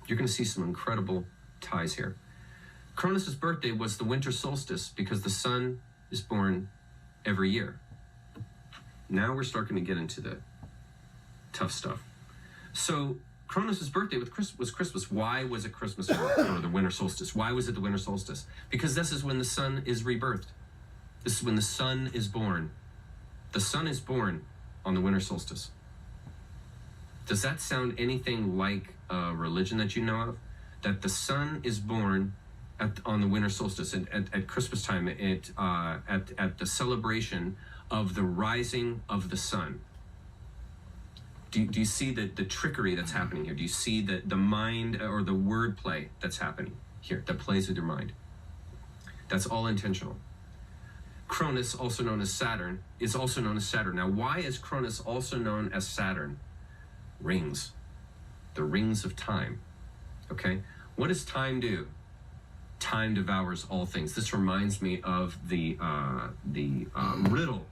You're going to see some incredible ties here. Kronos' birthday was the winter solstice because the sun is born every year. Now we're starting to get into the tough stuff. So Kronos' birthday was Christmas. Why was it Christmas or the winter solstice? Why was it the winter solstice? Because this is when the sun is rebirthed. This is when the sun is born. The sun is born on the winter solstice. Does that sound anything like a religion that you know of? That the sun is born on the winter solstice at Christmas time, at the celebration of the rising of the sun. Do you see the trickery that's happening here? Do you see the mind or the word play that's happening here that plays with your mind? That's all intentional. Cronus, also known as Saturn, is also known as Saturn. Now, why is Cronus also known as Saturn? Rings. The rings of time. Okay? What does time do? Time devours all things. This reminds me of the riddle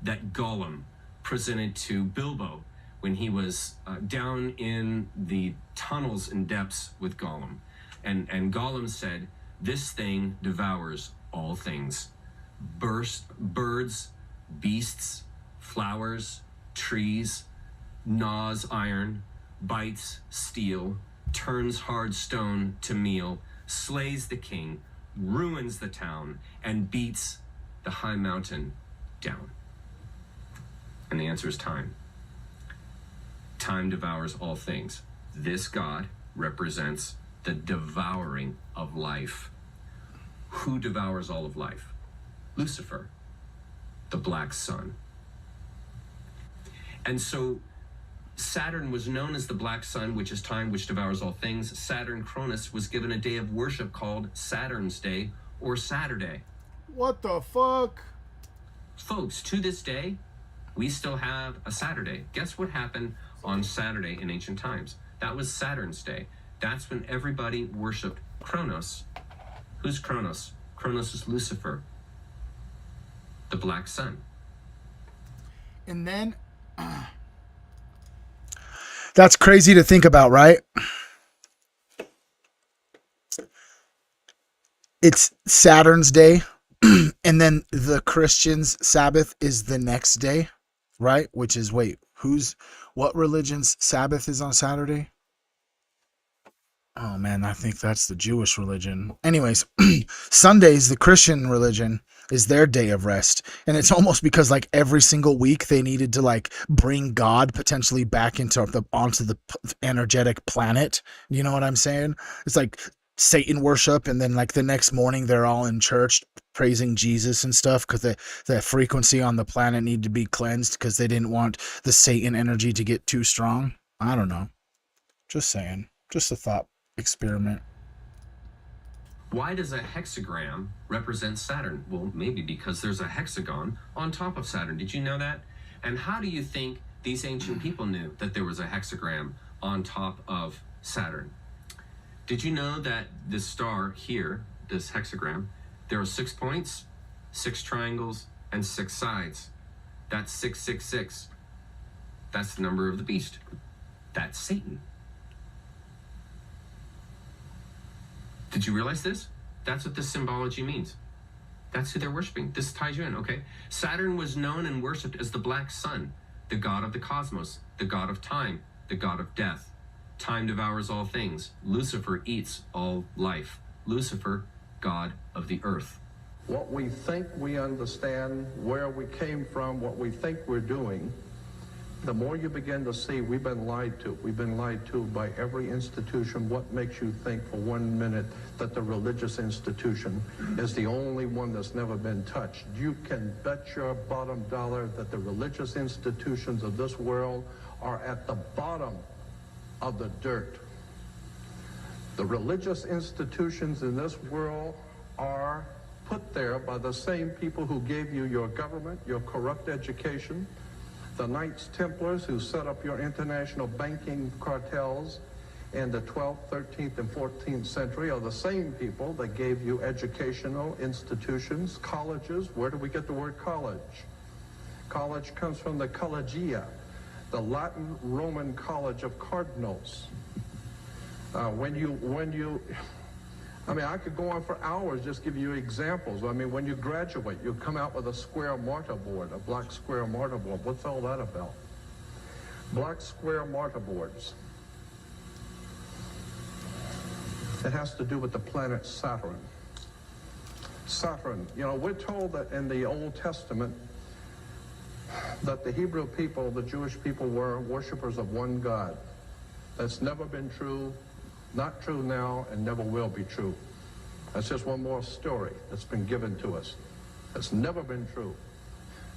that Gollum presented to Bilbo when he was down in the tunnels and depths with Gollum. And Gollum said, "This thing devours all things. birds, beasts, flowers, trees, gnaws iron, bites steel, turns hard stone to meal, slays the king, ruins the town, and beats the high mountain down? And the answer is time. Time devours all things. This God represents the devouring of life. Who devours all of life? Lucifer, the black sun. And so Saturn was known as the black sun, which is time, which devours all things. Saturn Cronus was given a day of worship called Saturn's Day or Saturday.
What the fuck?
Folks, to this day, we still have a Saturday. Guess what happened on Saturday in ancient times? That was Saturn's Day. That's when everybody worshipped Kronos. Who's Kronos? Kronos is Lucifer, the black sun.
And then that's crazy to think about, right? It's Saturn's Day, and then the Christians' Sabbath is the next day, right? Which is, wait, what religion's Sabbath is on Saturday? Oh man, I think that's the Jewish religion. Anyways, Sunday's the Christian religion is their day of rest. And it's almost because like every single week they needed to like bring God potentially back onto the energetic planet. You know what I'm saying? It's like Satan worship, and then like the next morning they're all in church praising Jesus and stuff because the frequency on the planet needed to be cleansed because they didn't want the Satan energy to get too strong. I don't know. Just saying. Just a thought experiment.
Why does a hexagram represent Saturn? Well, maybe because there's a hexagon on top of Saturn. Did you know that? And how do you think these ancient people knew that there was a hexagram on top of Saturn? Did you know that this star here, this hexagram, there are 6 points, 6 triangles, and 6 sides? That's 666. That's the number of the beast. That's Satan. Did you realize this? That's what this symbology means. That's who they're worshiping. This ties you in, okay? Saturn was known and worshipped as the black sun, the god of the cosmos, the god of time, the god of death. Time devours all things. Lucifer eats all life. Lucifer, god of the earth.
What we think we understand, where we came from, what we think we're doing, the more you begin to see we've been lied to. We've been lied to by every institution. What makes you think for 1 minute that the religious institution is the only one that's never been touched? You can bet your bottom dollar that the religious institutions of this world are at the bottom of the dirt. The religious institutions in this world are put there by the same people who gave you your government, your corrupt education. The Knights Templars who set up your international banking cartels in the 12th, 13th, and 14th century are the same people that gave you educational institutions, colleges. Where do we get the word college? College comes from the collegia, the Latin Roman college of cardinals. I mean, I could go on for hours, just give you examples. I mean, when you graduate, you come out with a square mortarboard, a black square mortarboard. What's all that about? Black square mortarboards. It has to do with the planet Saturn. Saturn, you know, we're told that in the Old Testament that the Hebrew people, the Jewish people, were worshipers of one God. That's never been true. Not true now, and never will be true. That's just one more story that's been given to us. That's never been true.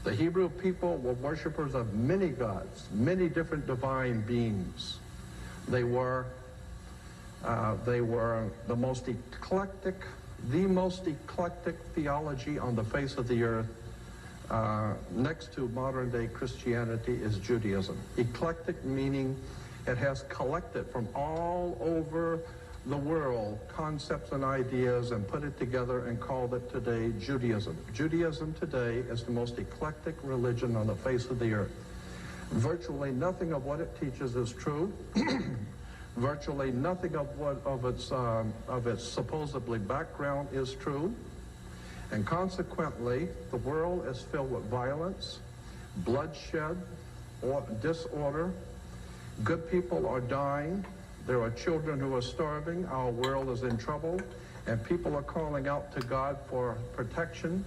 The Hebrew people were worshipers of many gods, many different divine beings. They were the most eclectic theology on the face of the earth. Next to modern day Christianity is Judaism. Eclectic meaning it has collected from all over the world concepts and ideas and put it together and called it today Judaism. Judaism today is the most eclectic religion on the face of the earth. Virtually nothing of what it teaches is true. Virtually nothing of its supposedly background is true. And consequently, the world is filled with violence, bloodshed, or disorder. Good people are dying. There are children who are starving. Our world is in trouble. And people are calling out to God for protection.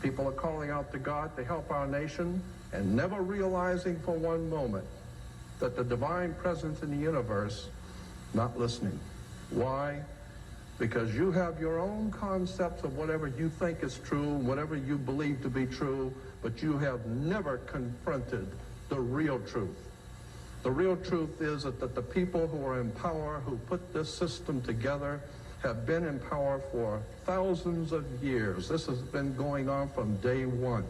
People are calling out to God to help our nation, and never realizing for one moment that the divine presence in the universe not listening. Why? Because you have your own concepts of whatever you think is true, whatever you believe to be true, but you have never confronted the real truth. The real truth is that the people who are in power, who put this system together, have been in power for thousands of years. This has been going on from day one.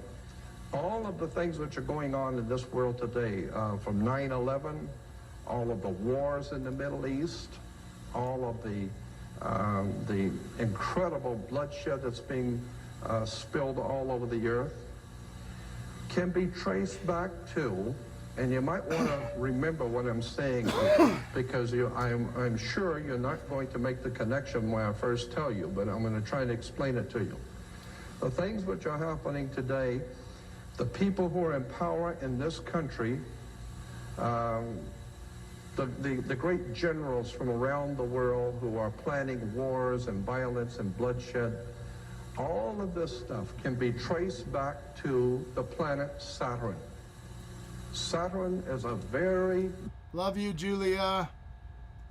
All of the things which are going on in this world today, from 9/11, all of the wars in the Middle East, all of the incredible bloodshed that's being spilled all over the earth, can be traced back to, and you might want to remember what I'm saying here, because I'm sure you're not going to make the connection when I first tell you, but I'm going to try to explain it to you. The things which are happening today, the people who are in power in this country, the great generals from around the world who are planning wars and violence and bloodshed, all of this stuff can be traced back to the planet Saturn. Saturn is a very...
Love you, Julia.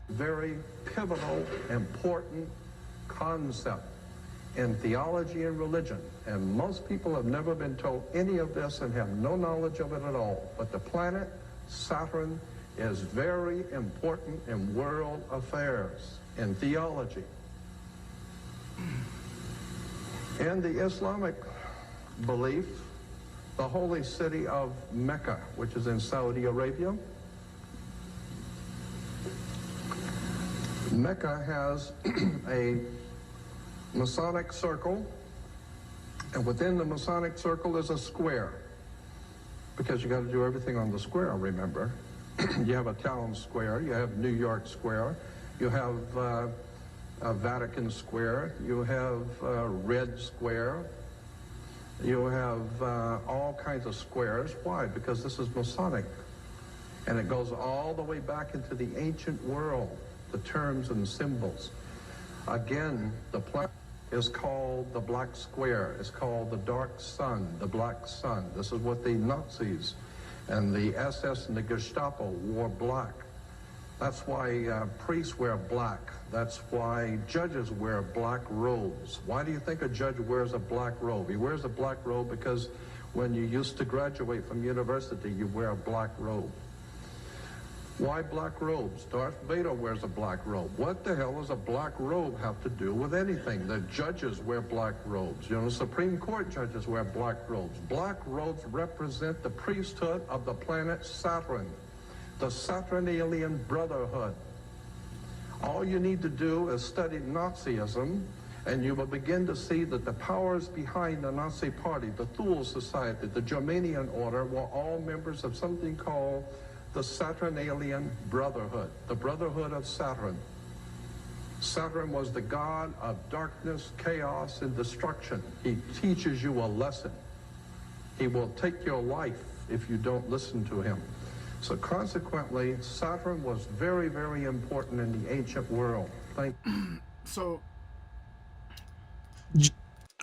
Very pivotal, important concept in theology and religion. And most people have never been told any of this and have no knowledge of it at all. But the planet Saturn is very important in world affairs, in theology. In the Islamic belief, the holy city of Mecca, which is in Saudi Arabia, Mecca has a Masonic circle, and within the Masonic circle is a square, because you got to do everything on the square, remember. You have a town square, you have New York Square, you have Vatican Square, you have Red Square, you have all kinds of squares. Why? Because this is Masonic, and it goes all the way back into the ancient world, the terms and symbols. Again, the planet is called the Black Square. It's called the Dark Sun, the Black Sun. This is what the Nazis and the SS and the Gestapo wore black. That's why priests wear black. That's why judges wear black robes. Why do you think a judge wears a black robe? He wears a black robe because when you used to graduate from university, you wear a black robe. Why black robes? Darth Vader wears a black robe. What the hell does a black robe have to do with anything? The judges wear black robes. You know, Supreme Court judges wear black robes. Black robes represent the priesthood of the planet Saturn, the Saturnalian Brotherhood. All you need to do is study Nazism, and you will begin to see that the powers behind the Nazi Party, the Thule Society, the Germanian Order, were all members of something called the Saturnalian Brotherhood, the Brotherhood of Saturn. Saturn was the god of darkness, chaos, and destruction. He teaches you a lesson. He will take your life if you don't listen to him. So consequently, Saturn was very, very important in the ancient world.
So,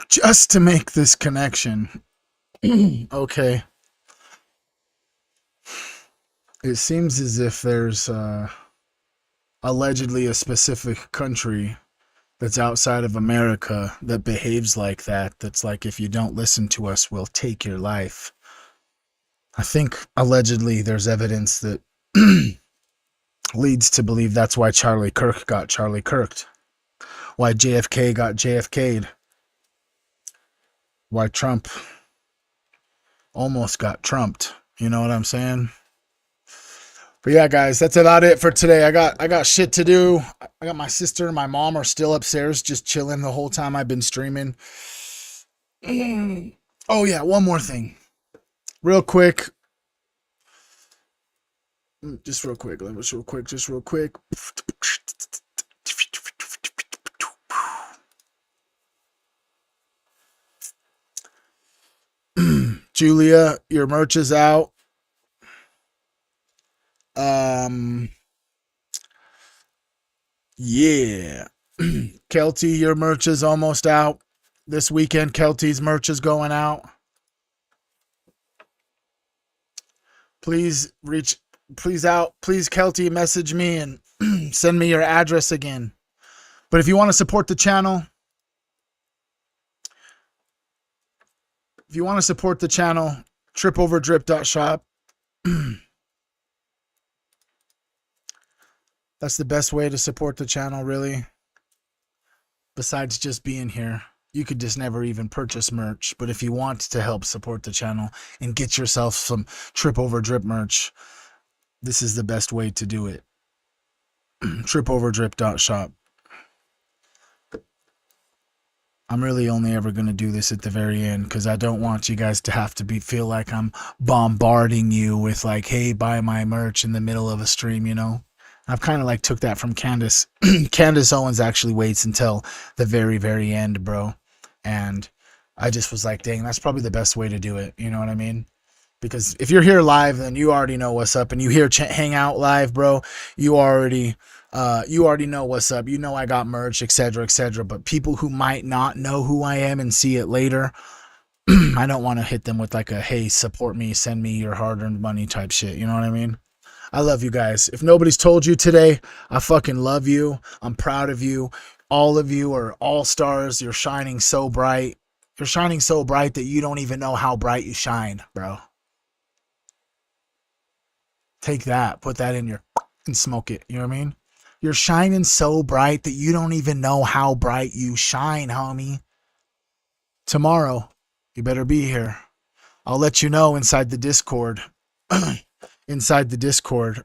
just to make this connection, okay, it seems as if there's allegedly a specific country that's outside of America that behaves like that. That's like, if you don't listen to us, we'll take your life. I think allegedly there's evidence that leads to believe that's why Charlie Kirk got Charlie Kirked. Why JFK got JFK'd. Why Trump almost got trumped. You know what I'm saying? But yeah, guys, that's about it for today. I got shit to do. I got my sister and my mom are still upstairs just chilling the whole time I've been streaming. Oh yeah, one more thing. Real quick. Just real quick. Julia, your merch is out. Yeah. Kelty, your merch is almost out. This weekend, Kelty's merch is going out. Please Kelty, message me and send me your address again. But if you want to support the channel, tripoverdrip.shop. That's the best way to support the channel, really. Besides just being here. You could just never even purchase merch. But if you want to help support the channel and get yourself some Trip Over Drip merch, this is the best way to do it. Tripoverdrip.shop. I'm really only ever going to do this at the very end because I don't want you guys to have to feel like I'm bombarding you with like, hey, buy my merch in the middle of a stream, you know? I've kind of like took that from Candace. Candace Owens actually waits until the very, very end, bro. And I just was like, dang, that's probably the best way to do it. You know what I mean? Because if you're here live, then you already know what's up. And you hear hang out live, bro, you already know what's up. You know I got merch, etc., etc. But people who might not know who I am and see it later, I don't want to hit them with like a, hey, support me, send me your hard-earned money type shit. You know what I mean? I love you guys. If nobody's told you today, I fucking love you. I'm proud of you. All of you are all stars. You're shining so bright. You're shining so bright that you don't even know how bright you shine, bro. Take that, put that in your and smoke it. You know what I mean? You're shining so bright that you don't even know how bright you shine, homie. Tomorrow, you better be here. I'll let you know inside the Discord. Inside the Discord.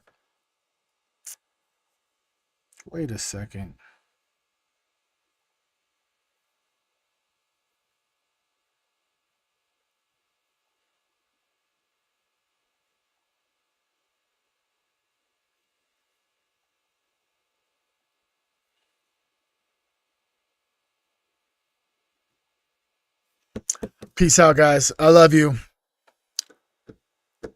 Wait a second. Peace out, guys. I love you.